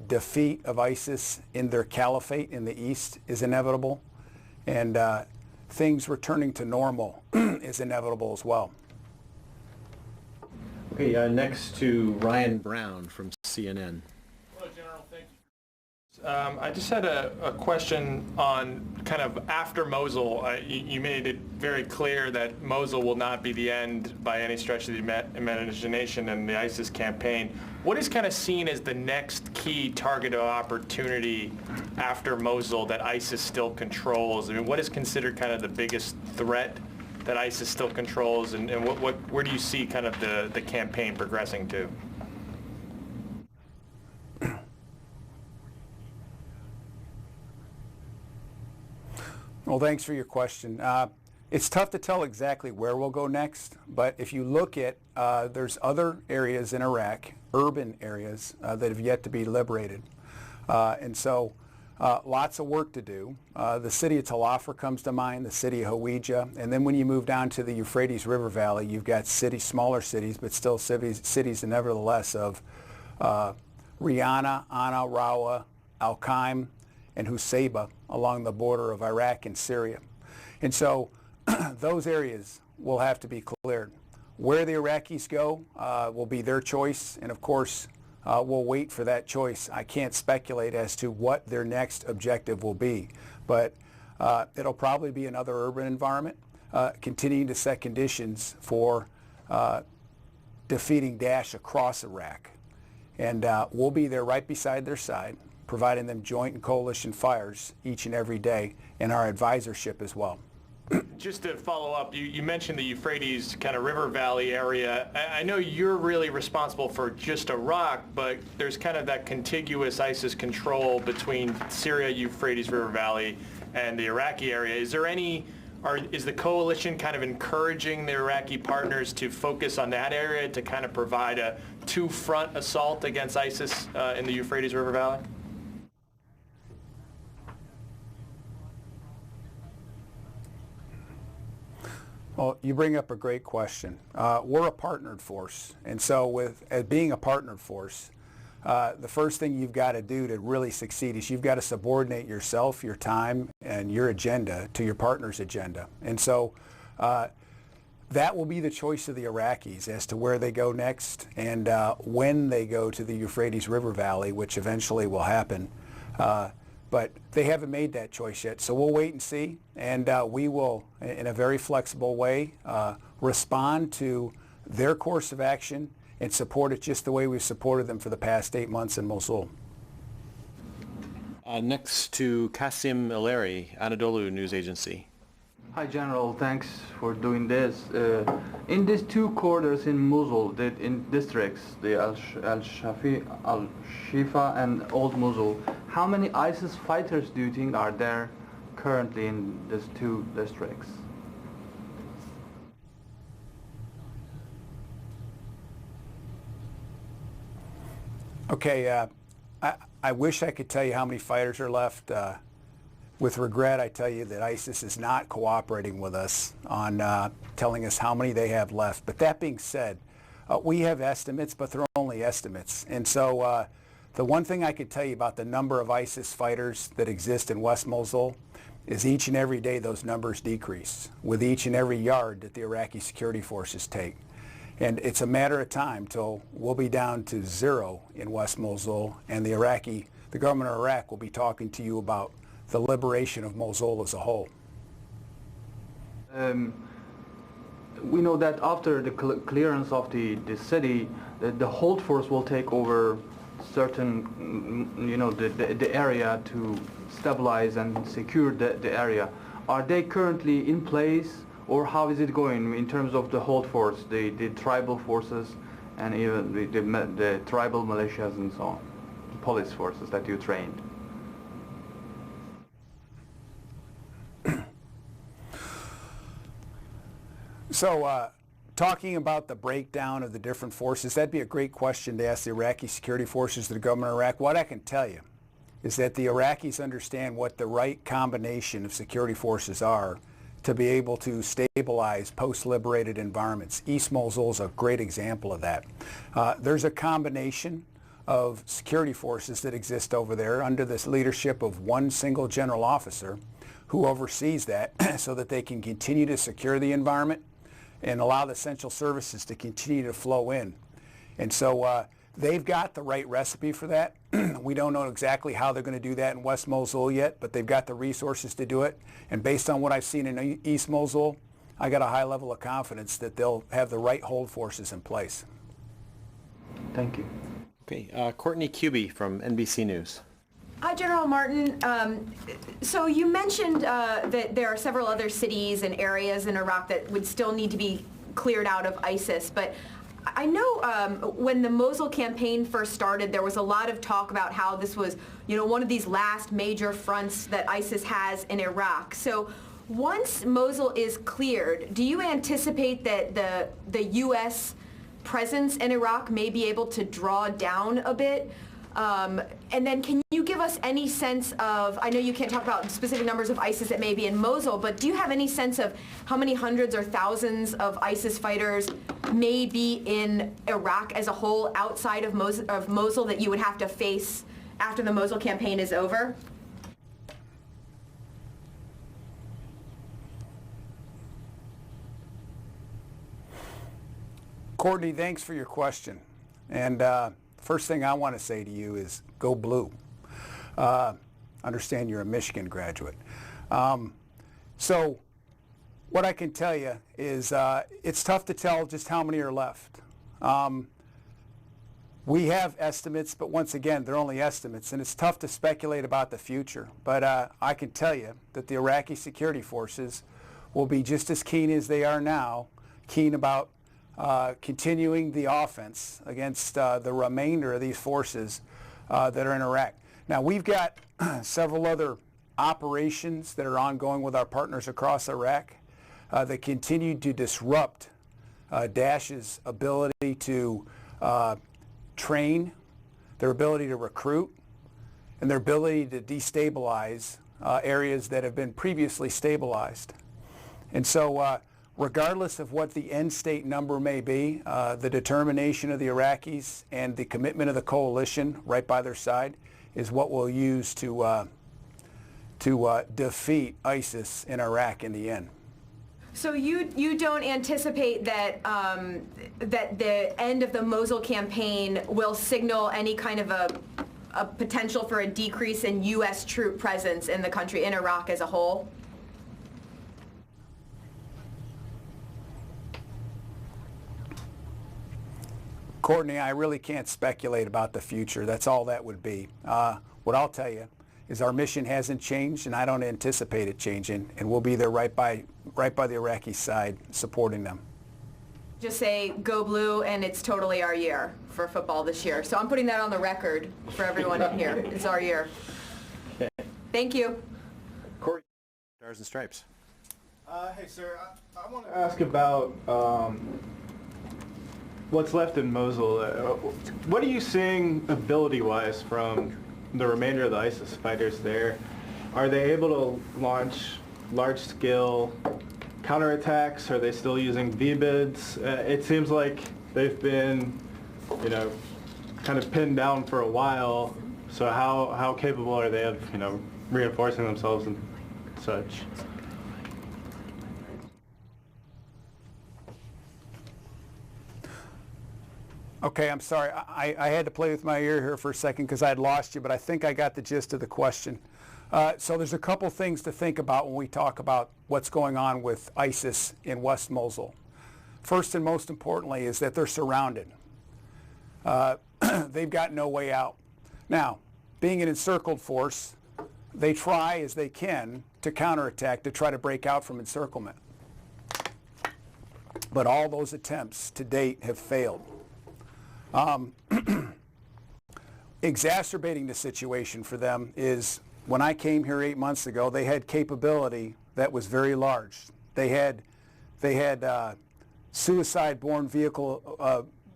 defeat of ISIS in their caliphate in the east is inevitable. And things returning to normal is inevitable as well. Okay, next to Ryan Brown from CNN. Hello, General. Thank you. I just had a question on kind of after Mosul. You made it very clear that Mosul will not be the end by any stretch of the imagination in the ISIS campaign. What is kind of seen as the next key target of opportunity after Mosul that ISIS still controls? I mean, what is considered kind of the biggest threat that ISIS still controls, and where do you see kind of the campaign progressing to? Well, thanks for your question. It's tough to tell exactly where we'll go next, but if you look at, there's other areas in Iraq, urban areas, that have yet to be liberated. And so lots of work to do. The city of Tel Afar comes to mind, the city of Hawija, and then when you move down to the Euphrates River Valley, you've got cities, smaller cities, but still cities nevertheless of Riyana, Ana, Rawa, Al-Qaim, and Husayba along the border of Iraq and Syria. And so those areas will have to be cleared. Where the Iraqis go will be their choice, and of course we'll wait for that choice. I can't speculate as to what their next objective will be, but it'll probably be another urban environment, continuing to set conditions for defeating Daesh across Iraq. And we'll be there right beside their side, providing them joint and coalition fires each and every day, and our advisorship as well. Just to follow up, you mentioned the Euphrates kind of river valley area. I know you're really responsible for just Iraq, but there's kind of that contiguous ISIS control between Syria, Euphrates River Valley, and the Iraqi area. Is there any, is the coalition kind of encouraging the Iraqi partners to focus on that area to kind of provide a two-front assault against ISIS in the Euphrates River Valley? Well, you bring up a great question. We're a partnered force, and so with being a partnered force, the first thing you've got to do to really succeed is you've got to subordinate yourself, your time, and your agenda to your partner's agenda. And so that will be the choice of the Iraqis as to where they go next and when they go to the Euphrates River Valley, which eventually will happen. But they haven't made that choice yet, so we'll wait and see, and we will, in a very flexible way, respond to their course of action and support it just the way we've supported them for the past 8 months in Mosul. Next to Kasim Ileri, Anadolu News Agency. Hi, General. Thanks for doing this. In these two quarters in Mosul, in districts, the Al-Shifa and Old Mosul, how many ISIS fighters do you think are there currently in these two districts? Okay, I wish I could tell you how many fighters are left. With regret, I tell you that ISIS is not cooperating with us on telling us how many they have left. But that being said, we have estimates, but they're only estimates. And so the one thing I could tell you about the number of ISIS fighters that exist in West Mosul is each and every day those numbers decrease with each and every yard that the Iraqi security forces take. And it's a matter of time till we'll be down to 0 in West Mosul, and the government of Iraq will be talking to you about the liberation of Mosul as a whole. We know that after the clearance of the city, the hold force will take over certain, the area to stabilize and secure the area. Are they currently in place, or how is it going in terms of the hold force, the tribal forces, and even the tribal militias and so on, police forces that you trained? So talking about the breakdown of the different forces, that'd be a great question to ask the Iraqi security forces, the government of Iraq. What I can tell you is that the Iraqis understand what the right combination of security forces are to be able to stabilize post-liberated environments. East Mosul is a great example of that. There's a combination of security forces that exist over there under this leadership of one single general officer who oversees that so that they can continue to secure the environment and allow the essential services to continue to flow in. And so They've got the right recipe for that. We don't know exactly how they're going to do that in West Mosul yet, but they've got the resources to do it. And based on what I've seen in East Mosul, I got a high level of confidence that they'll have the right hold forces in place. Thank you. Okay, Courtney Kuby from NBC News. Hi, General Martin. So you mentioned that there are several other cities and areas in Iraq that would still need to be cleared out of ISIS, but I know when the Mosul campaign first started, there was a lot of talk about how this was, one of these last major fronts that ISIS has in Iraq. So once Mosul is cleared, do you anticipate that the U.S. presence in Iraq may be able to draw down a bit? And then can you give us any sense of, I know you can't talk about specific numbers of ISIS that may be in Mosul, but do you have any sense of how many hundreds or thousands of ISIS fighters may be in Iraq as a whole outside of Mosul that you would have to face after the Mosul campaign is over? Courtney, thanks for your question. And first thing I want to say to you is go blue. Understand you're a Michigan graduate. So what I can tell you is it's tough to tell just how many are left. We have estimates, but once again, they're only estimates, and it's tough to speculate about the future. But I can tell you that the Iraqi security forces will be just as keen as they are now, keen about continuing the offense against the remainder of these forces that are in Iraq. Now, we've got several other operations that are ongoing with our partners across Iraq that continue to disrupt Daesh's ability to train, their ability to recruit, and their ability to destabilize areas that have been previously stabilized. And so regardless of what the end state number may be, the determination of the Iraqis and the commitment of the coalition right by their side is what we'll use to defeat ISIS in Iraq in the end. So you don't anticipate that that the end of the Mosul campaign will signal any kind of a potential for a decrease in U.S. troop presence in the country, in Iraq as a whole? Courtney, I really can't speculate about the future. That's all that would be. What I'll tell you is our mission hasn't changed, and I don't anticipate it changing, and we'll be there right by the Iraqi side supporting them. Just say go blue, and it's totally our year for football this year. So I'm putting that on the record for everyone in here. It's our year. Thank you. Corey, Stars and Stripes. Hey, sir, I want to ask about what's left in Mosul. What are you seeing ability-wise from the remainder of the ISIS fighters there? Are they able to launch large-scale counterattacks? Are they still using VBIDs? It seems like they've been, kind of pinned down for a while. So how capable are they of, reinforcing themselves and such? Okay, I'm sorry. I had to play with my ear here for a second because I had lost you, but I think I got the gist of the question. So there's a couple things to think about when we talk about what's going on with ISIS in West Mosul. First and most importantly is that they're surrounded. They've got no way out. Now, being an encircled force, they try as they can to counterattack, to try to break out from encirclement. But all those attempts to date have failed. Exacerbating the situation for them is when I came here 8 months ago, they had capability that was very large. They had suicide-borne vehicle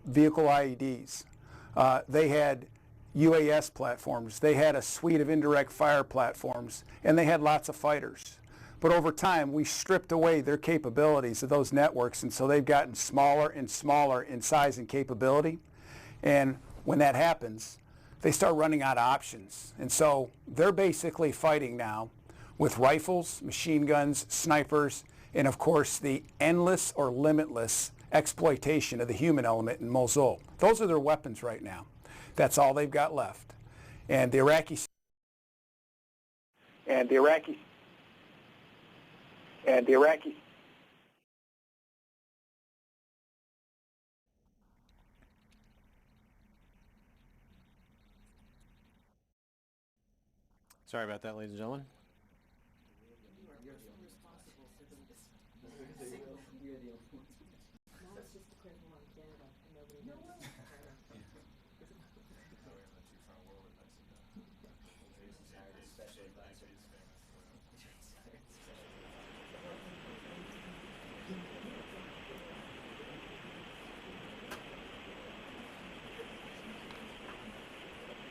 IEDs. They had UAS platforms. They had a suite of indirect fire platforms, and they had lots of fighters. But over time, we stripped away their capabilities of those networks, and so they've gotten smaller and smaller in size and capability. And when that happens, they start running out of options. And so they're basically fighting now with rifles, machine guns, snipers, and of course the endless or limitless exploitation of the human element in Mosul. Those are their weapons right now. That's all they've got left. And the Iraqis. Sorry about that, ladies and gentlemen.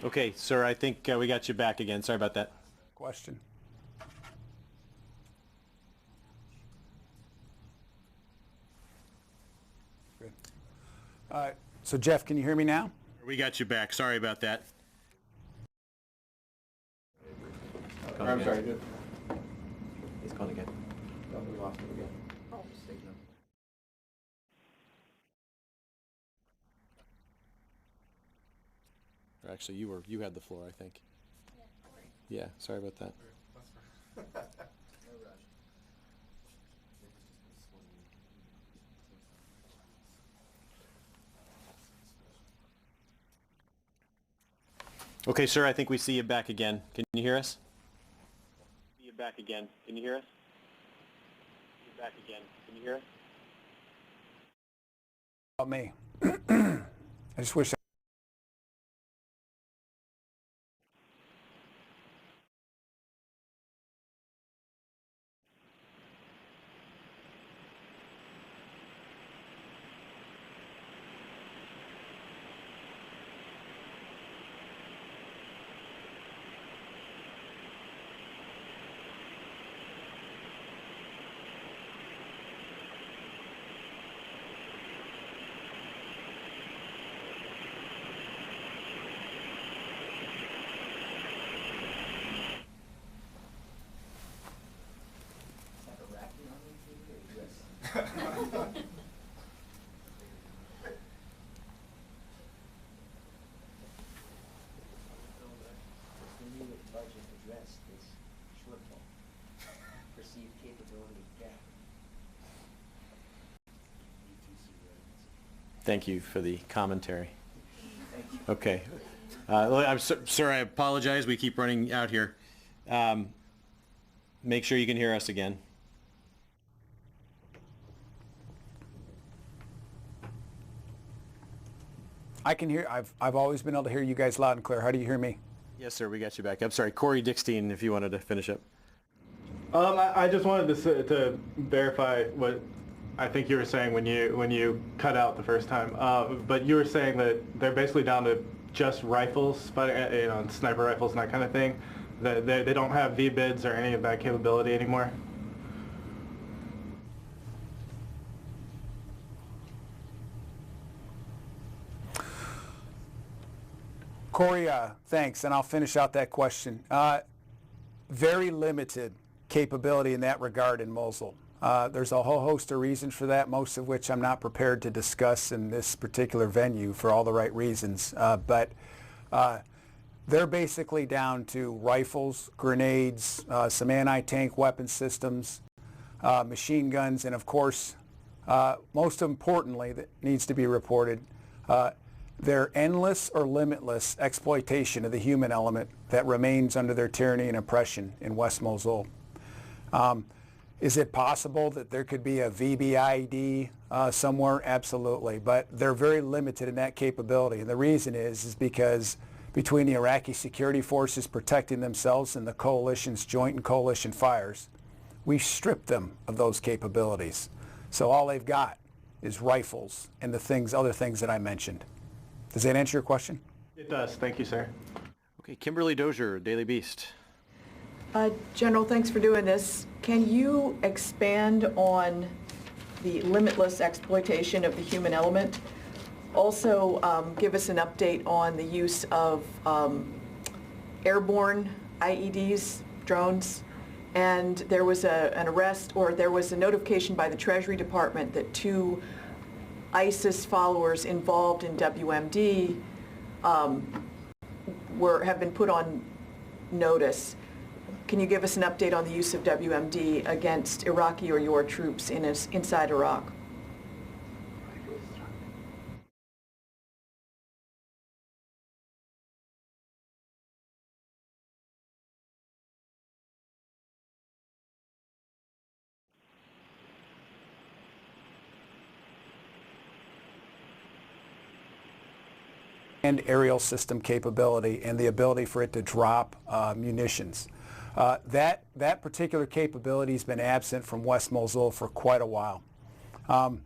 Okay, sir, I think we got you back again. Sorry about that. Question. Good. So Jeff, can you hear me now? We got you back. Sorry about that. I'm sorry. He's calling again. We lost him again. Or actually, you had the floor, I think. Yeah, sorry about that. Okay, sir, I think we see you back again. Can you hear us? See you back again. Can you hear us? See you back again. Can you hear us? About me. I just wish Thank you for the commentary. Okay. Sir, I apologize. We keep running out here. Make sure you can hear us again. I can hear. I've always been able to hear you guys loud and clear. How do you hear me? Yes, sir. We got you back. I'm sorry. Corey Dickstein, if you wanted to finish up. I just wanted to verify what I think you were saying when you cut out the first time. But you were saying that they're basically down to just rifles, sniper rifles and that kind of thing. That they don't have VBIDs or any of that capability anymore. Corey, thanks, and I'll finish out that question. Very limited capability in that regard in Mosul. There's a whole host of reasons for that, most of which I'm not prepared to discuss in this particular venue for all the right reasons. But they're basically down to rifles, grenades, some anti-tank weapon systems, machine guns, and of course, most importantly, that needs to be reported, their endless or limitless exploitation of the human element that remains under their tyranny and oppression in West Mosul. Is it possible that there could be a VBIED somewhere? Absolutely, but they're very limited in that capability. And the reason is because between the Iraqi security forces protecting themselves and the coalition's joint and coalition fires, we stripped them of those capabilities. So all they've got is rifles and other things that I mentioned. Does that answer your question? It does. Thank you, sir. Okay, Kimberly Dozier, Daily Beast. General, thanks for doing this. Can you expand on the limitless exploitation of the human element? Also, give us an update on the use of airborne IEDs, drones. And there was an arrest, or there was a notification by the Treasury Department that 2 ISIS followers involved in WMD have been put on notice. Can you give us an update on the use of WMD against Iraqi or your troops inside Iraq? And aerial system capability and the ability for it to drop munitions. That particular capability has been absent from West Mosul for quite a while. And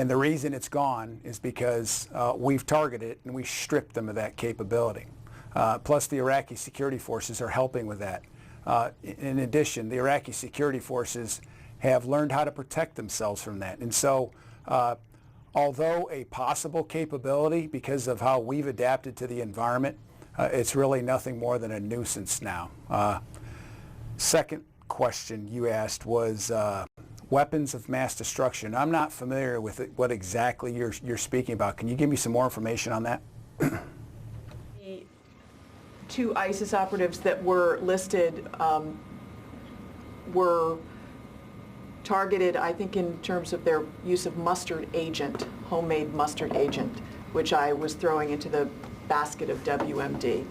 the reason it's gone is because we've targeted it and we stripped them of that capability. Plus the Iraqi security forces are helping with that. In addition, the Iraqi security forces have learned how to protect themselves from that. And so although a possible capability because of how we've adapted to the environment, it's really nothing more than a nuisance now. Second question you asked was weapons of mass destruction. I'm not familiar with what exactly you're speaking about. Can you give me some more information on that? The two ISIS operatives that were listed were targeted, I think, in terms of their use of mustard agent, homemade mustard agent, which I was throwing into the basket of WMD.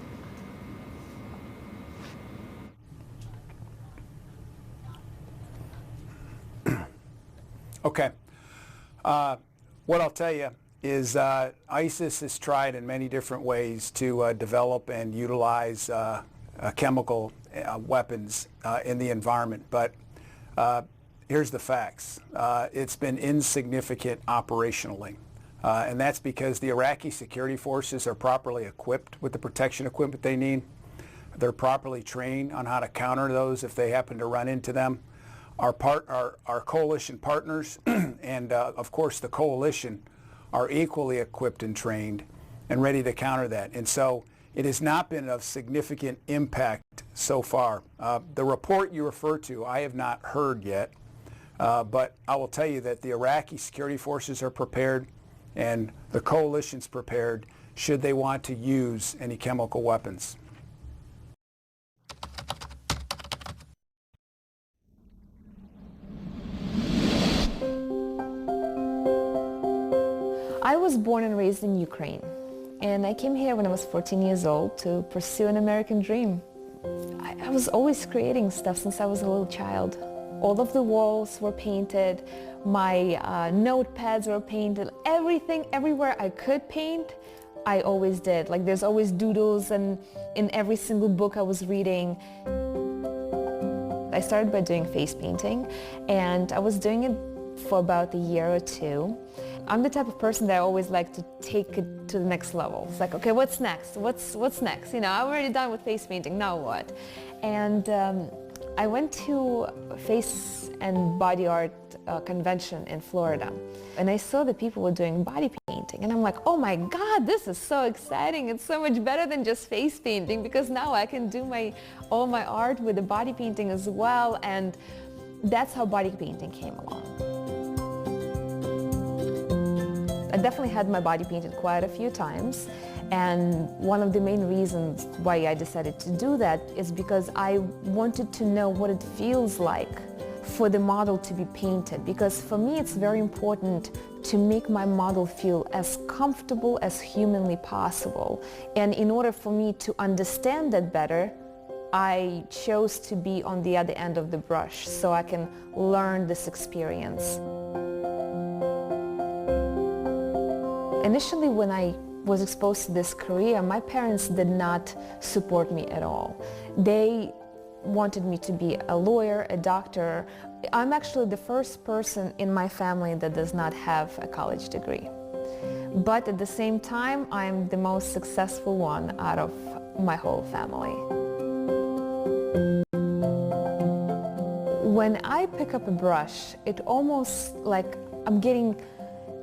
Okay. What I'll tell you is ISIS has tried in many different ways to develop and utilize chemical weapons in the environment, but here's the facts. It's been insignificant operationally, and that's because the Iraqi security forces are properly equipped with the protection equipment they need. They're properly trained on how to counter those if they happen to run into them. Our coalition partners and of course the coalition are equally equipped and trained and ready to counter that. And so it has not been of significant impact so far. The report you refer to, I have not heard yet. But I will tell you that the Iraqi security forces are prepared and the coalition's prepared should they want to use any chemical weapons. I was born and raised in Ukraine, and I came here when I was 14 years old to pursue an American dream. I was always creating stuff since I was a little child. All of the walls were painted, my notepads were painted, everything, everywhere I could paint, I always did. Like there's always doodles and in every single book I was reading. I started by doing face painting and I was doing it for about a year or two. I'm the type of person that I always like to take it to the next level. It's like, okay, what's next? What's next? You know, I'm already done with face painting, now what? And I went to a face and body art convention in Florida, and I saw that people were doing body painting, and I'm like, oh my God, this is so exciting. It's so much better than just face painting because now I can do all my art with the body painting as well, and that's how body painting came along. I definitely had my body painted quite a few times, and one of the main reasons why I decided to do that is because I wanted to know what it feels like for the model to be painted, because for me it's very important to make my model feel as comfortable as humanly possible. And in order for me to understand that better, I chose to be on the other end of the brush so I can learn this experience. Initially, when I was exposed to this career, my parents did not support me at all. They wanted me to be a lawyer, a doctor. I'm actually the first person in my family that does not have a college degree. But at the same time, I'm the most successful one out of my whole family. When I pick up a brush, it almost like I'm getting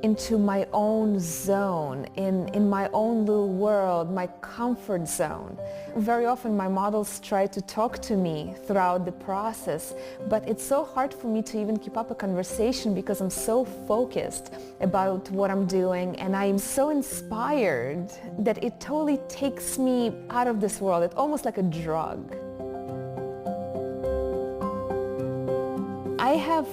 into my own zone, in my own little world, my comfort zone. Very often my models try to talk to me throughout the process, but it's so hard for me to even keep up a conversation because I'm so focused about what I'm doing, and I'm so inspired that it totally takes me out of this world. It's almost like a drug. I have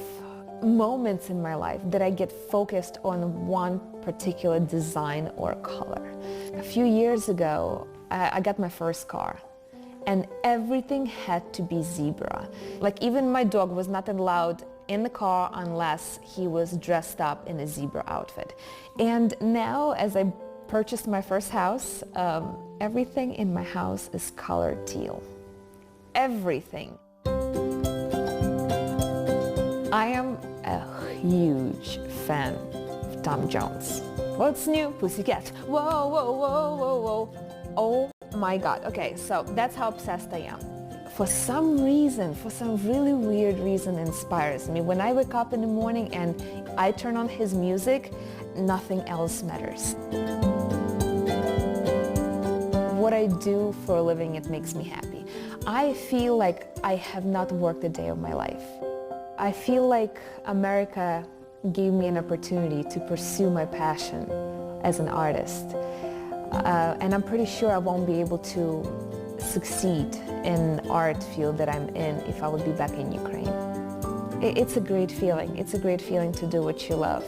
moments in my life that I get focused on one particular design or color. A few years ago, I got my first car, and everything had to be zebra. Like, even my dog was not allowed in the car unless he was dressed up in a zebra outfit. And now, as I purchased my first house, everything in my house is colored teal. Everything. I am a huge fan of Tom Jones. What's new, pussycat? Whoa, whoa, whoa, whoa, whoa. Oh my God. Okay, so that's how obsessed I am. For some reason, for some really weird reason, inspires me. When I wake up in the morning and I turn on his music, nothing else matters. What I do for a living, it makes me happy. I feel like I have not worked a day of my life. I feel like America gave me an opportunity to pursue my passion as an artist. And I'm pretty sure I won't be able to succeed in the art field that I'm in if I would be back in Ukraine. It's a great feeling. It's a great feeling to do what you love.